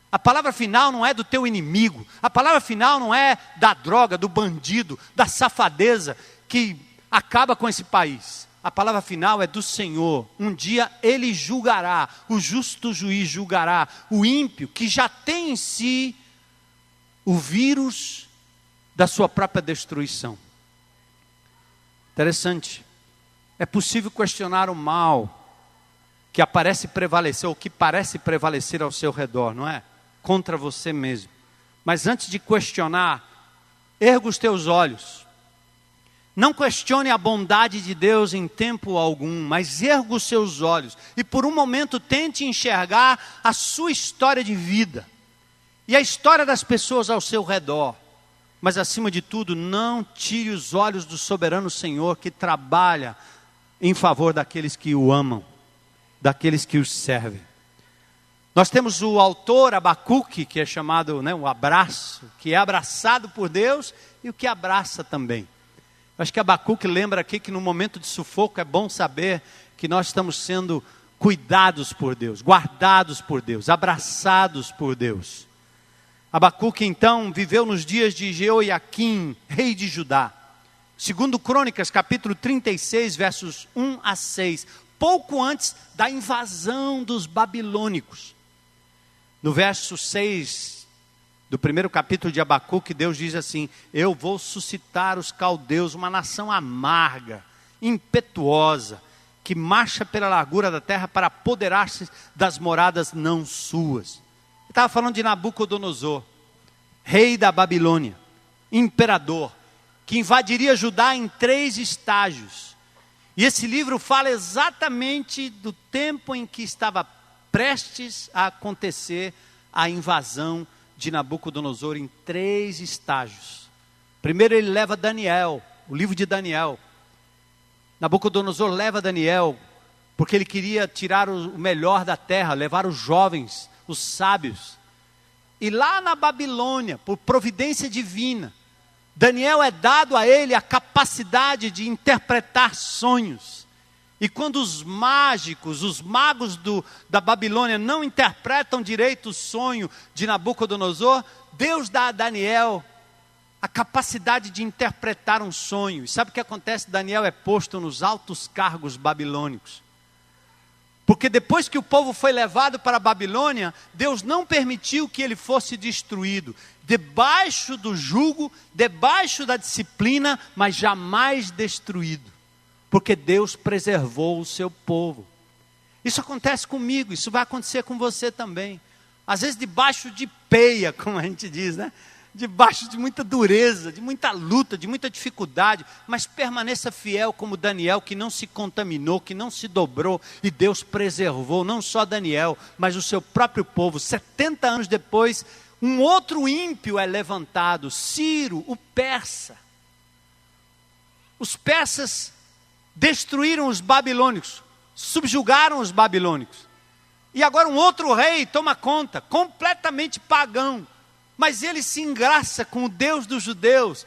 A palavra final não é do teu inimigo. A palavra final não é da droga, do bandido, da safadeza que acaba com esse país. A palavra final é do Senhor. Um dia Ele julgará, o justo juiz julgará o ímpio que já tem em si o vírus da sua própria destruição. Interessante. É possível questionar o mal que aparece prevalecer, ou que parece prevalecer ao seu redor, não é? Contra você mesmo. Mas antes de questionar, erga os teus olhos. Não questione a bondade de Deus em tempo algum, mas erga os seus olhos e por um momento tente enxergar a sua história de vida e a história das pessoas ao seu redor. Mas acima de tudo, não tire os olhos do soberano Senhor que trabalha em favor daqueles que o amam, daqueles que os servem. Nós temos o autor Abacuque, que é chamado, o abraço, que é abraçado por Deus e o que abraça também. Acho que Abacuque lembra aqui que no momento de sufoco é bom saber que nós estamos sendo cuidados por Deus, guardados por Deus, abraçados por Deus. Abacuque então viveu nos dias de Jeoiaquim, rei de Judá. Segundo Crônicas, capítulo 36, versos 1 a 6, pouco antes da invasão dos babilônicos. No verso 6 do primeiro capítulo de Abacuque, Deus diz assim: eu vou suscitar os caldeus, uma nação amarga, impetuosa, que marcha pela largura da terra para apoderar-se das moradas não suas. Estava falando de Nabucodonosor, rei da Babilônia, imperador, que invadiria Judá em 3 estágios. E esse livro fala exatamente do tempo em que estava prestes a acontecer a invasão de Nabucodonosor em 3 estágios. Primeiro ele leva Daniel, o livro de Daniel. Nabucodonosor leva Daniel porque ele queria tirar o melhor da terra, levar os jovens, os sábios. E lá na Babilônia, por providência divina, Daniel é dado a ele a capacidade de interpretar sonhos. E quando os mágicos, os magos da Babilônia não interpretam direito o sonho de Nabucodonosor, Deus dá a Daniel a capacidade de interpretar um sonho. E sabe o que acontece? Daniel é posto nos altos cargos babilônicos. Porque depois que o povo foi levado para a Babilônia, Deus não permitiu que ele fosse destruído. Debaixo do jugo, debaixo da disciplina, mas jamais destruído. Porque Deus preservou o seu povo. Isso acontece comigo, isso vai acontecer com você também. Às vezes debaixo de peia, como a gente diz, né? Debaixo de muita dureza, de muita luta, de muita dificuldade, mas permaneça fiel como Daniel, que não se contaminou, que não se dobrou, e Deus preservou não só Daniel, mas o seu próprio povo. 70 anos depois, um outro ímpio é levantado, Ciro, o persa. Os persas destruíram os babilônicos, subjugaram os babilônicos, e agora um outro rei toma conta, completamente pagão. Mas ele se engraça com o Deus dos judeus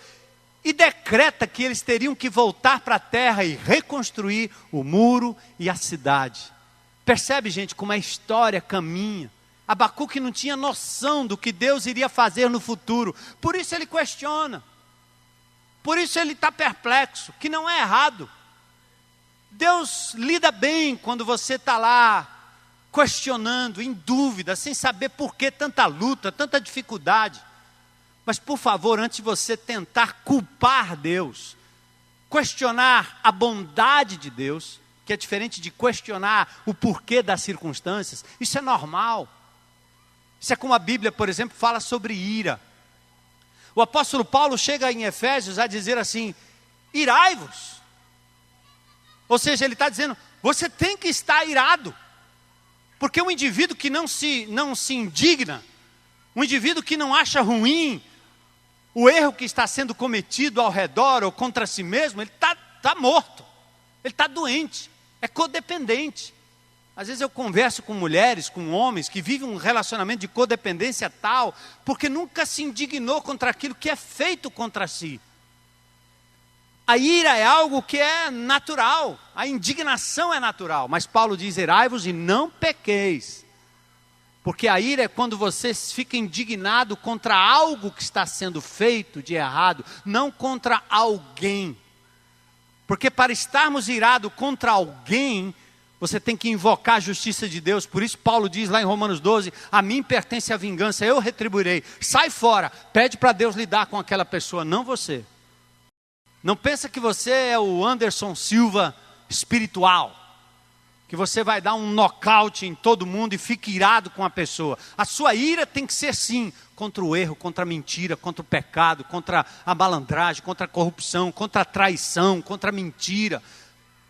e decreta que eles teriam que voltar para a terra e reconstruir o muro e a cidade. Percebe, gente, como a história caminha? Abacuque não tinha noção do que Deus iria fazer no futuro. Por isso ele questiona. Por isso ele está perplexo, que não é errado. Deus lida bem quando você está lá, questionando, em dúvida, sem saber por que tanta luta, tanta dificuldade. Mas por favor, antes de você tentar culpar Deus, questionar a bondade de Deus, que é diferente de questionar o porquê das circunstâncias, isso é normal. Isso é como a Bíblia, por exemplo, fala sobre ira. O apóstolo Paulo chega em Efésios a dizer assim, irai-vos. Ou seja, ele está dizendo, você tem que estar irado. Porque um indivíduo que não se indigna, um indivíduo que não acha ruim o erro que está sendo cometido ao redor ou contra si mesmo, ele está morto, ele está doente, é codependente. Às vezes eu converso com mulheres, com homens que vivem um relacionamento de codependência tal, porque nunca se indignou contra aquilo que é feito contra si. A ira é algo que é natural, a indignação é natural, mas Paulo diz, irai-vos e não pequeis, porque a ira é quando você fica indignado contra algo que está sendo feito de errado, não contra alguém, porque para estarmos irados contra alguém, você tem que invocar a justiça de Deus. Por isso Paulo diz lá em Romanos 12, a mim pertence a vingança, eu retribuirei, sai fora, pede para Deus lidar com aquela pessoa, não você. Não pensa que você é o Anderson Silva espiritual, que você vai dar um nocaute em todo mundo e fica irado com a pessoa. A sua ira tem que ser sim, contra o erro, contra a mentira, contra o pecado, contra a malandragem, contra a corrupção, contra a traição, contra a mentira.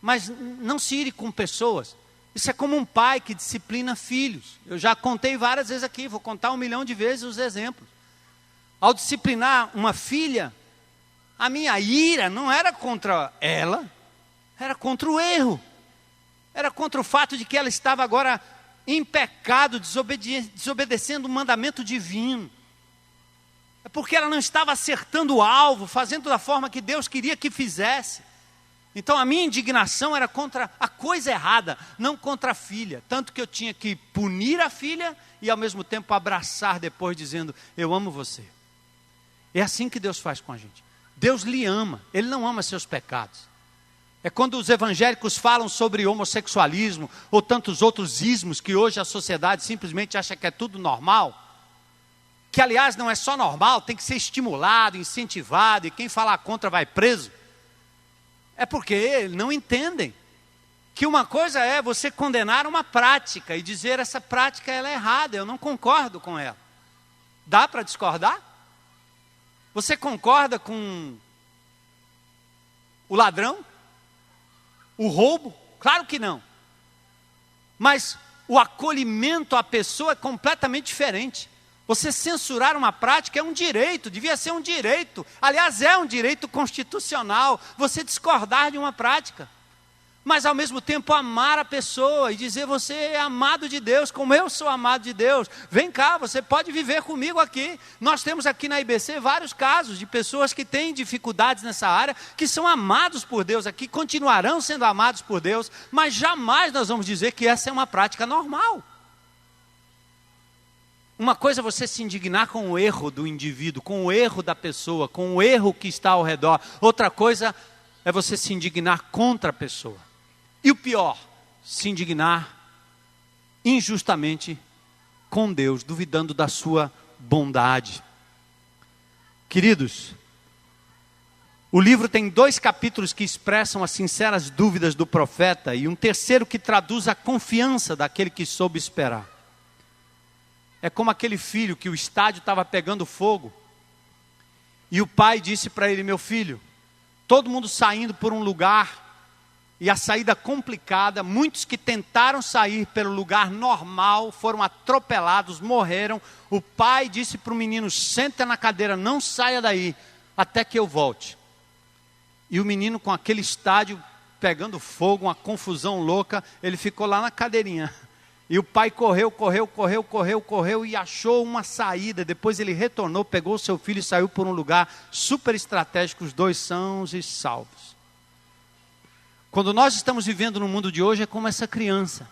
Mas não se ire com pessoas. Isso é como um pai que disciplina filhos. Eu já contei várias vezes aqui, vou contar 1 milhão de vezes os exemplos. Ao disciplinar uma filha, a minha ira não era contra ela, era contra o erro. Era contra o fato de que ela estava agora em pecado, desobedecendo o mandamento divino. É porque ela não estava acertando o alvo, fazendo da forma que Deus queria que fizesse. Então a minha indignação era contra a coisa errada, não contra a filha. Tanto que eu tinha que punir a filha e ao mesmo tempo abraçar depois dizendo, eu amo você. É assim que Deus faz com a gente. Deus lhe ama, Ele não ama seus pecados. É quando os evangélicos falam sobre homossexualismo ou tantos outros ismos que hoje a sociedade simplesmente acha que é tudo normal, que aliás não é só normal, tem que ser estimulado, incentivado, e quem falar contra vai preso. É porque não entendem que uma coisa é você condenar uma prática e dizer essa prática ela é errada, eu não concordo com ela. Dá para discordar? Você concorda com o ladrão? O roubo? Claro que não. Mas o acolhimento à pessoa é completamente diferente. Você censurar uma prática é um direito, devia ser um direito. Aliás, é um direito constitucional você discordar de uma prática. Mas ao mesmo tempo amar a pessoa e dizer: você é amado de Deus, como eu sou amado de Deus. Vem cá, você pode viver comigo aqui. Nós temos aqui na IBC vários casos de pessoas que têm dificuldades nessa área, que são amados por Deus aqui, continuarão sendo amados por Deus, mas jamais nós vamos dizer que essa é uma prática normal. Uma coisa é você se indignar com o erro do indivíduo, com o erro da pessoa, com o erro que está ao redor. Outra coisa é você se indignar contra a pessoa. E o pior, se indignar injustamente com Deus, duvidando da sua bondade. Queridos, o livro tem 2 capítulos que expressam as sinceras dúvidas do profeta e um terceiro que traduz a confiança daquele que soube esperar. É como aquele filho que o estádio estava pegando fogo e o pai disse para ele: meu filho, todo mundo saindo por um lugar e a saída complicada, muitos que tentaram sair pelo lugar normal foram atropelados, morreram. O pai disse para o menino: senta na cadeira, não saia daí até que eu volte. E o menino, com aquele estádio pegando fogo, uma confusão louca, ele ficou lá na cadeirinha. E o pai correu e achou uma saída. Depois ele retornou, pegou o seu filho e saiu por um lugar super estratégico, os 2 sãos e salvos. Quando nós estamos vivendo no mundo de hoje, é como essa criança.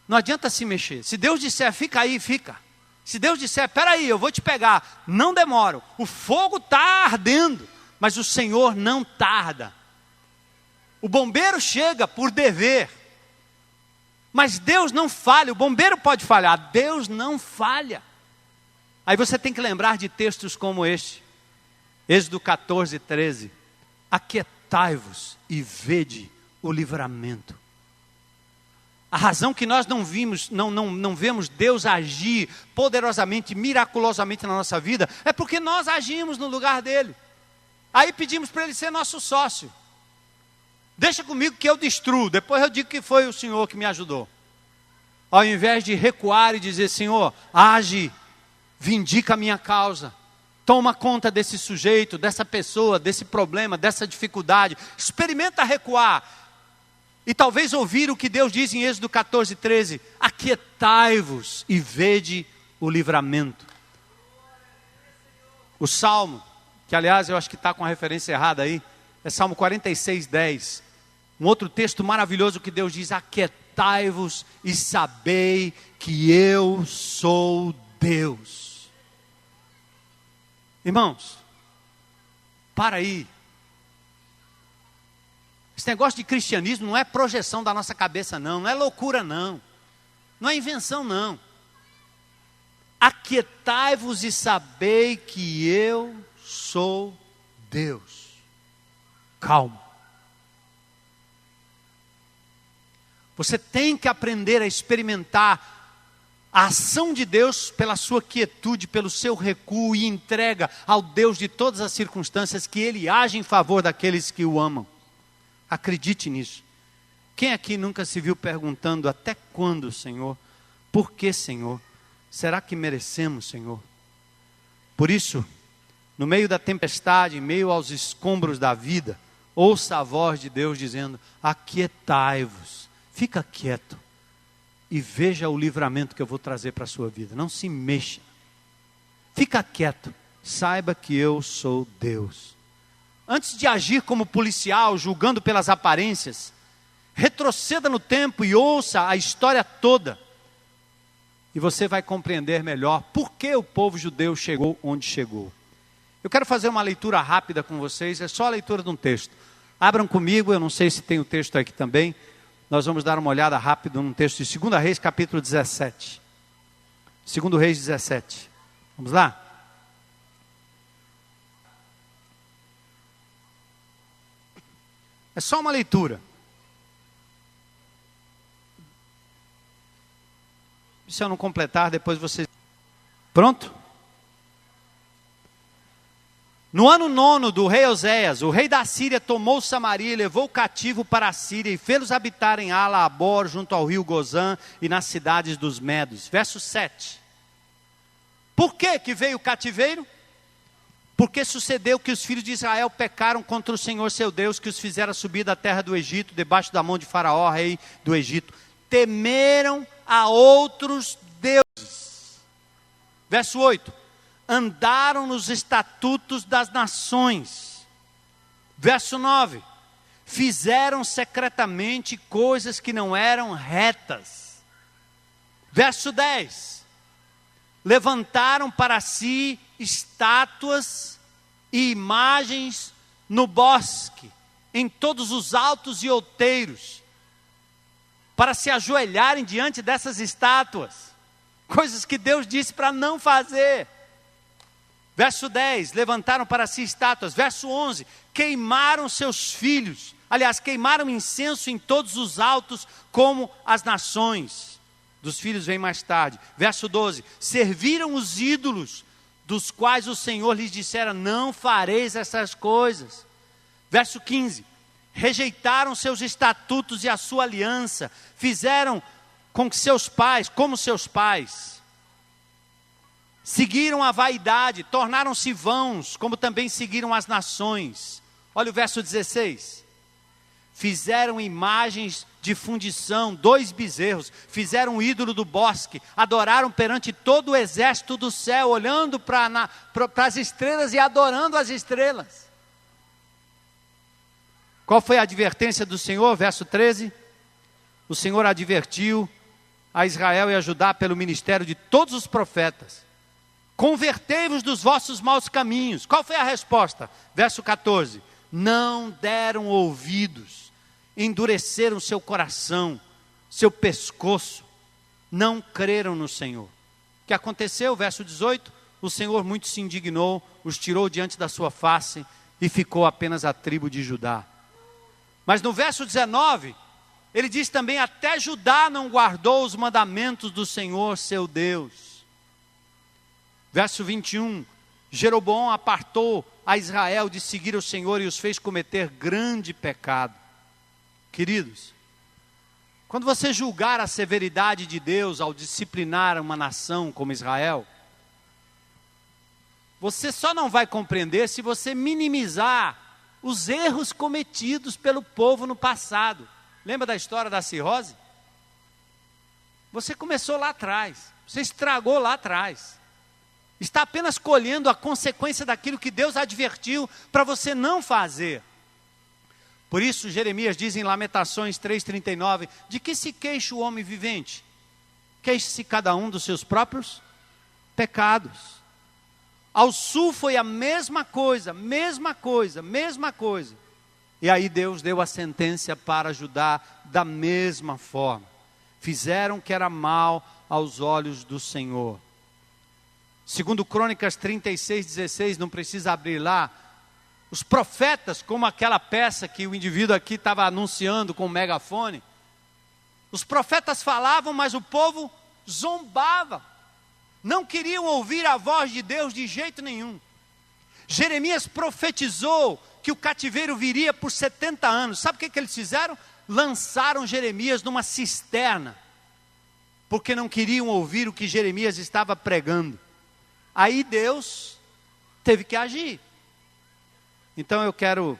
Não adianta se mexer. Se Deus disser, fica aí, fica. Se Deus disser, espera aí, eu vou te pegar, não demoro. O fogo está ardendo, mas o Senhor não tarda. O bombeiro chega por dever, mas Deus não falha. O bombeiro pode falhar, Deus não falha. Aí você tem que lembrar de textos como este. Êxodo 14, 13. Aquietai-vos e vede o livramento. A razão que nós não vemos Deus agir poderosamente, miraculosamente na nossa vida, é porque nós agimos no lugar dele. Aí pedimos para ele ser nosso sócio. Deixa comigo que eu destruo, depois eu digo que foi o Senhor que me ajudou. Ao invés de recuar e dizer: Senhor, age, vindica a minha causa. Toma conta desse sujeito, dessa pessoa, desse problema, dessa dificuldade. Experimenta recuar. E talvez ouvir o que Deus diz em Êxodo 14, 13. Aquietai-vos e vede o livramento. O Salmo, que aliás eu acho que está com a referência errada aí, é Salmo 46, 10. Um outro texto maravilhoso que Deus diz: aquietai-vos e sabei que eu sou Deus. Irmãos, para aí. Esse negócio de cristianismo não é projeção da nossa cabeça não, não é loucura não, não é invenção não. Aquietai-vos e sabei que eu sou Deus. Calma. Você tem que aprender a experimentar a ação de Deus pela sua quietude, pelo seu recuo e entrega ao Deus de todas as circunstâncias, que Ele age em favor daqueles que o amam. Acredite nisso. Quem aqui nunca se viu perguntando: até quando, Senhor? Por que, Senhor? Será que merecemos, Senhor? Por isso, no meio da tempestade, em meio aos escombros da vida, ouça a voz de Deus dizendo: aquietai-vos, fica quieto e veja o livramento que eu vou trazer para a sua vida. Não se mexa, fica quieto, saiba que eu sou Deus. Antes de agir como policial, julgando pelas aparências, retroceda no tempo e ouça a história toda. E você vai compreender melhor por que o povo judeu chegou onde chegou. Eu quero fazer uma leitura rápida com vocês, é só a leitura de um texto. Abram comigo, eu não sei se tem o texto aqui também. Nós vamos dar uma olhada rápida num texto de 2 Reis, capítulo 17. 2 Reis 17. Vamos lá? É só uma leitura. Se eu não completar, depois vocês... Pronto? No ano 9 do rei Oséias, o rei da Síria tomou Samaria e levou o cativo para a Síria e fez-los habitar em Ala, Abor, junto ao rio Gozã e nas cidades dos Medos. Verso 7. Por que veio o cativeiro? Porque sucedeu que os filhos de Israel pecaram contra o Senhor seu Deus, que os fizera subir da terra do Egito, debaixo da mão de Faraó, rei do Egito. Temeram a outros deuses. Verso 8. Andaram nos estatutos das nações. Verso 9. Fizeram secretamente coisas que não eram retas. Verso 10. Levantaram para si estátuas e imagens no bosque, em todos os altos e outeiros, para se ajoelharem diante dessas estátuas. Coisas que Deus disse para não fazer. Verso 10, levantaram para si estátuas. Verso 11, queimaram seus filhos. Aliás, queimaram incenso em todos os altos, como as nações. Dos filhos vem mais tarde. Verso 12, serviram os ídolos, dos quais o Senhor lhes dissera, não fareis essas coisas. Verso 15, rejeitaram seus estatutos e a sua aliança. Fizeram com que seus pais, como seus pais. Seguiram a vaidade, tornaram-se vãos, como também seguiram as nações. Olha o verso 16. Fizeram imagens de fundição, 2 bezerros, fizeram um ídolo do bosque, adoraram perante todo o exército do céu, olhando para as estrelas e adorando as estrelas. Qual foi a advertência do Senhor? Verso 13. O Senhor advertiu a Israel e a Judá pelo ministério de todos os profetas. Convertei-vos dos vossos maus caminhos. Qual foi a resposta? Verso 14. Não deram ouvidos, endureceram seu coração, seu pescoço, não creram no Senhor. O que aconteceu? Verso 18. O Senhor muito se indignou, os tirou diante da sua face e ficou apenas a tribo de Judá. Mas no verso 19, ele diz também, até Judá não guardou os mandamentos do Senhor seu Deus. Verso 21, Jeroboão apartou a Israel de seguir o Senhor e os fez cometer grande pecado. Queridos, quando você julgar a severidade de Deus ao disciplinar uma nação como Israel, você só não vai compreender se você minimizar os erros cometidos pelo povo no passado. Lembra da história da cirrose? Você começou lá atrás, você estragou lá atrás. Está apenas colhendo a consequência daquilo que Deus advertiu para você não fazer. Por isso Jeremias diz em Lamentações 3,39, de que se queixa o homem vivente? Queixe-se cada um dos seus próprios pecados. Ao sul foi a mesma coisa. E aí Deus deu a sentença para Judá da mesma forma. Fizeram o que era mal aos olhos do Senhor. Segundo Crônicas 36:16, não precisa abrir lá, os profetas, como aquela peça que o indivíduo aqui estava anunciando com o megafone, os profetas falavam, mas o povo zombava, não queriam ouvir a voz de Deus de jeito nenhum. Jeremias profetizou que o cativeiro viria por 70 anos, sabe o que eles fizeram? Lançaram Jeremias numa cisterna, porque não queriam ouvir o que Jeremias estava pregando. Aí Deus teve que agir. Então eu quero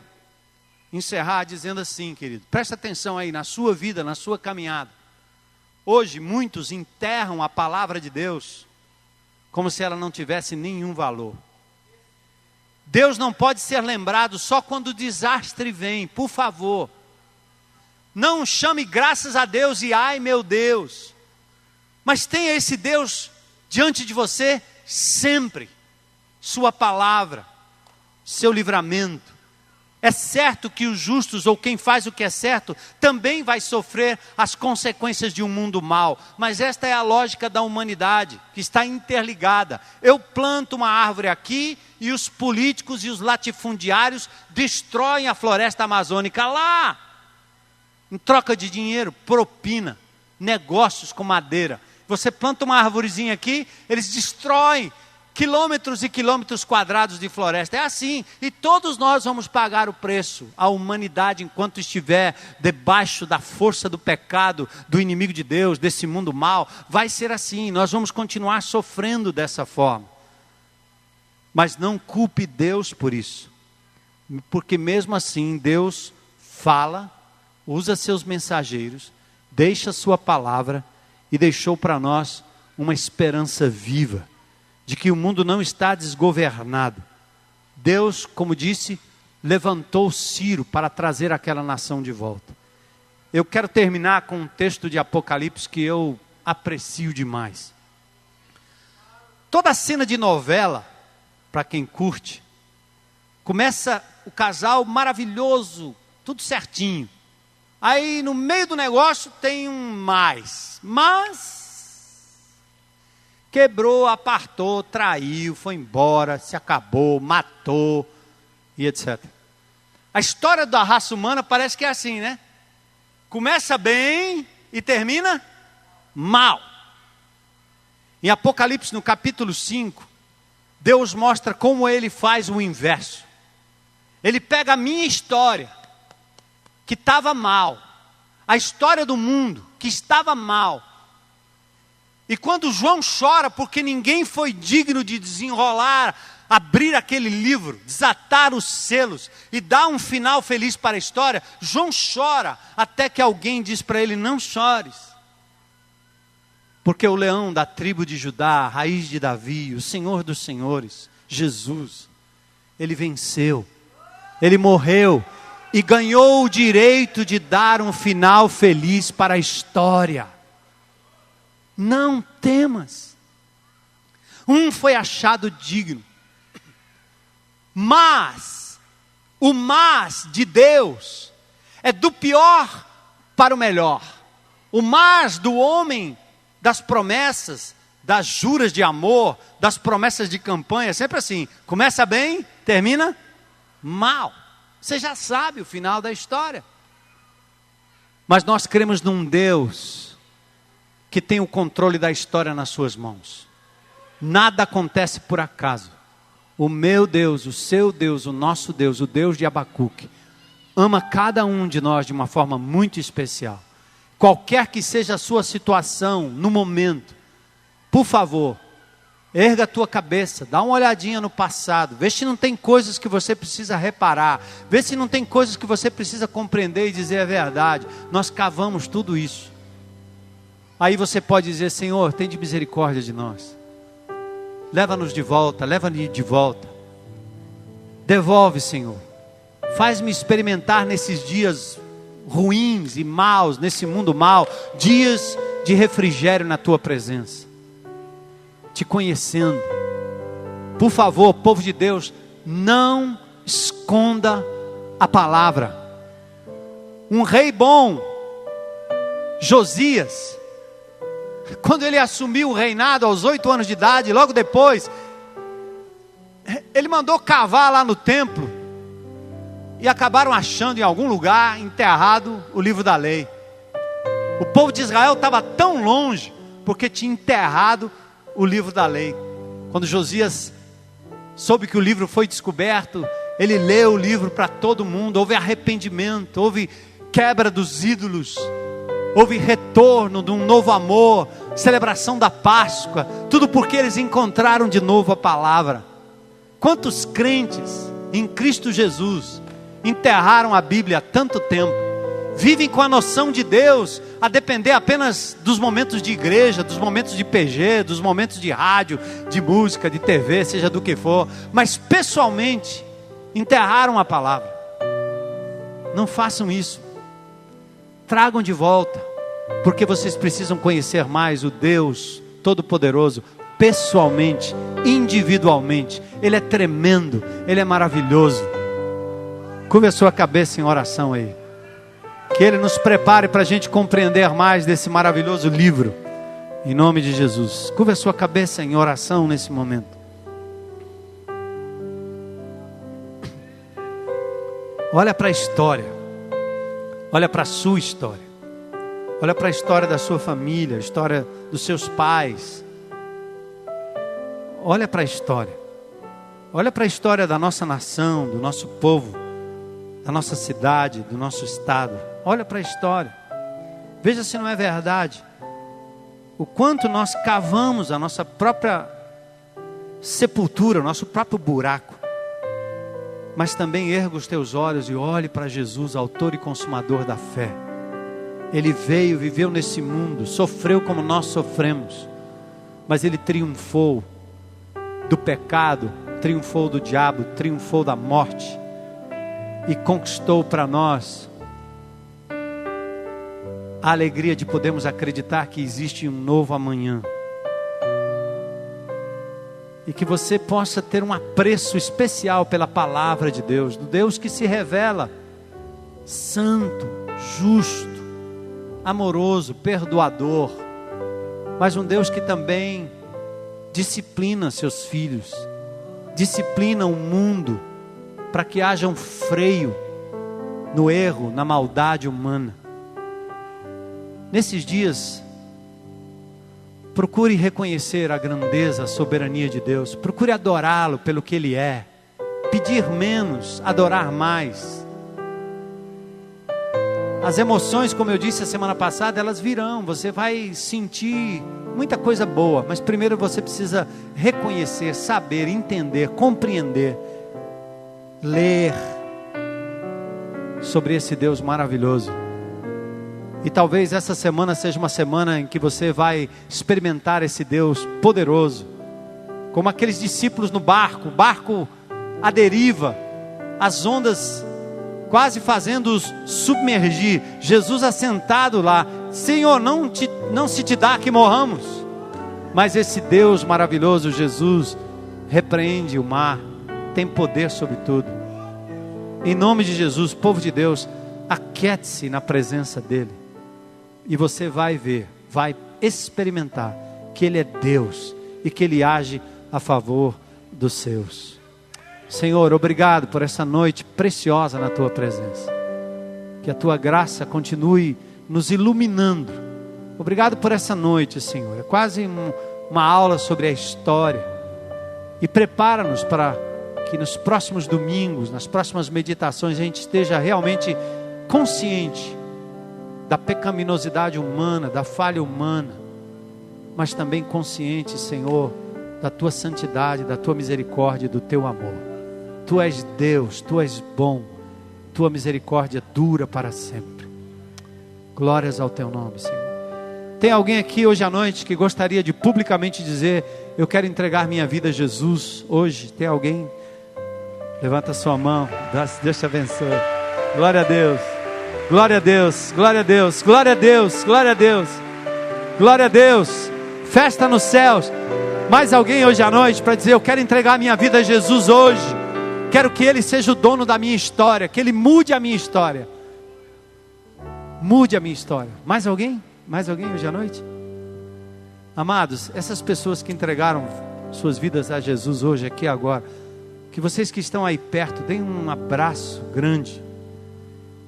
encerrar dizendo assim, querido, presta atenção aí na sua vida, na sua caminhada. Hoje muitos enterram a palavra de Deus como se ela não tivesse nenhum valor. Deus não pode ser lembrado só quando o desastre vem, por favor. Não chame graças a Deus e ai meu Deus. Mas tenha esse Deus diante de você sempre, sua palavra, seu livramento. É certo que os justos, ou quem faz o que é certo, também vai sofrer as consequências de um mundo mau. Mas esta é a lógica da humanidade, que está interligada. Eu planto uma árvore aqui, e os políticos e os latifundiários destroem a floresta amazônica lá. Em troca de dinheiro, propina, negócios com madeira. Você planta uma arvorezinha aqui, eles destroem quilômetros e quilômetros quadrados de floresta. É assim, e todos nós vamos pagar o preço. A humanidade, enquanto estiver debaixo da força do pecado, do inimigo de Deus, desse mundo mal, vai ser assim. Nós vamos continuar sofrendo dessa forma. Mas não culpe Deus por isso, porque mesmo assim Deus fala, usa seus mensageiros, deixa a sua palavra e deixou para nós uma esperança viva de que o mundo não está desgovernado. Deus, como disse, levantou Ciro para trazer aquela nação de volta. Eu quero terminar com um texto de Apocalipse que eu aprecio demais. Toda cena de novela, para quem curte, começa o casal maravilhoso, tudo certinho. Aí no meio do negócio tem um mas quebrou, apartou, traiu, foi embora, se acabou, matou e etc. A história da raça humana parece que é assim, né? Começa bem e termina mal. Em Apocalipse, no capítulo 5, Deus mostra como Ele faz o inverso. Ele pega a minha história, que estava mal, a história do mundo, que estava mal. E quando João chora porque ninguém foi digno de desenrolar, abrir aquele livro, desatar os selos e dar um final feliz para a história, João chora até que alguém diz para ele: não chores. Porque o leão da tribo de Judá, a raiz de Davi, o Senhor dos senhores, Jesus, ele venceu, ele morreu e ganhou o direito de dar um final feliz para a história. Não temas. Um foi achado digno. Mas, o mas de Deus é do pior para o melhor. O mas do homem, das promessas, das juras de amor, das promessas de campanha, sempre assim, começa bem, termina mal. Você já sabe o final da história. Mas nós cremos num Deus que tem o controle da história nas suas mãos. Nada acontece por acaso. O meu Deus, o seu Deus, o nosso Deus, o Deus de Abacuque, ama cada um de nós de uma forma muito especial. Qualquer que seja a sua situação no momento, por favor, erga a tua cabeça, dá uma olhadinha no passado, vê se não tem coisas que você precisa reparar, vê se não tem coisas que você precisa compreender e dizer a verdade. Nós cavamos tudo isso. Aí você pode dizer: Senhor, tem de misericórdia de nós. Leva-nos de volta, leva-me de volta. Devolve, Senhor. Faz-me experimentar nesses dias ruins e maus, nesse mundo mau, dias de refrigério na tua presença. Te conhecendo. Por favor, povo de Deus, não esconda a palavra. Um rei bom, Josias, quando ele assumiu o reinado aos 8 anos de idade, logo depois, ele mandou cavar lá no templo, e acabaram achando em algum lugar, enterrado, o livro da lei. O povo de Israel estava tão longe, porque tinha enterrado o livro da lei. Quando Josias soube que o livro foi descoberto, ele leu o livro para todo mundo, houve arrependimento, houve quebra dos ídolos, houve retorno de um novo amor, celebração da Páscoa, tudo porque eles encontraram de novo a palavra. Quantos crentes em Cristo Jesus enterraram a Bíblia há tanto tempo, vivem com a noção de Deus a depender apenas dos momentos de igreja, dos momentos de PG, dos momentos de rádio, de música, de TV, seja do que for, mas pessoalmente enterraram a palavra. Não façam isso. Tragam de volta, porque vocês precisam conhecer mais o Deus Todo-Poderoso, pessoalmente, individualmente. Ele é tremendo, Ele é maravilhoso. Curve a sua cabeça em oração aí. Que Ele nos prepare para a gente compreender mais desse maravilhoso livro. Em nome de Jesus. Curve a sua cabeça em oração nesse momento. Olha para a história. Olha para a sua história. Olha para a história da sua família, a história dos seus pais. Olha para a história. Olha para a história da nossa nação, do nosso povo, da nossa cidade, do nosso estado. Olha para a história. Veja se não é verdade. O quanto nós cavamos a nossa própria sepultura, o nosso próprio buraco. Mas também erga os teus olhos e olhe para Jesus, autor e consumador da fé. Ele veio, viveu nesse mundo, sofreu como nós sofremos. Mas Ele triunfou do pecado, triunfou do diabo, triunfou da morte. E conquistou para nós a alegria de podermos acreditar que existe um novo amanhã. E que você possa ter um apreço especial pela palavra de Deus, do Deus que se revela santo, justo, amoroso, perdoador, mas um Deus que também disciplina seus filhos, disciplina o mundo para que haja um freio no erro, na maldade humana. Nesses dias, procure reconhecer a grandeza, a soberania de Deus. Procure adorá-lo pelo que Ele é. Pedir menos, adorar mais. As emoções, como eu disse a semana passada, elas virão. Você vai sentir muita coisa boa. Mas primeiro você precisa reconhecer, saber, entender, compreender. Ler sobre esse Deus maravilhoso. E talvez essa semana seja uma semana em que você vai experimentar esse Deus poderoso. Como aqueles discípulos no barco à deriva, as ondas quase fazendo-os submergir. Jesus assentado lá, Senhor, não se te dá que morramos. Mas esse Deus maravilhoso, Jesus, repreende o mar, tem poder sobre tudo. Em nome de Jesus, povo de Deus, aquiete-se na presença dEle. E você vai ver, vai experimentar que Ele é Deus e que Ele age a favor dos seus. Senhor, obrigado por essa noite preciosa na Tua presença. Que a Tua graça continue nos iluminando. Obrigado por essa noite, Senhor. É quase uma aula sobre a história. E prepara-nos para que nos próximos domingos, nas próximas meditações, a gente esteja realmente consciente da pecaminosidade humana, da falha humana, mas também consciente, Senhor, da Tua santidade, da Tua misericórdia e do Teu amor. Tu és Deus, Tu és bom, Tua misericórdia dura para sempre. Glórias ao Teu nome, Senhor. Tem alguém aqui hoje à noite que gostaria de publicamente dizer: eu quero entregar minha vida a Jesus hoje? Tem alguém? Levanta a sua mão. Deus te abençoe. Glória a Deus. Glória a Deus, glória a Deus, glória a Deus, glória a Deus, glória a Deus. Festa nos céus. Mais alguém hoje à noite para dizer: eu quero entregar a minha vida a Jesus hoje. Quero que Ele seja o dono da minha história, que Ele mude a minha história. Mude a minha história. Mais alguém? Mais alguém hoje à noite? Amados, essas pessoas que entregaram suas vidas a Jesus hoje, aqui agora, que vocês que estão aí perto, deem um abraço grande.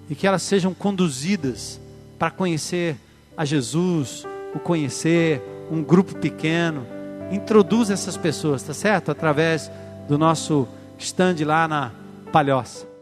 E que elas sejam conduzidas para conhecer a Jesus, o conhecer, um grupo pequeno. Introduza essas pessoas, tá certo? Através do nosso stand lá na Palhoça.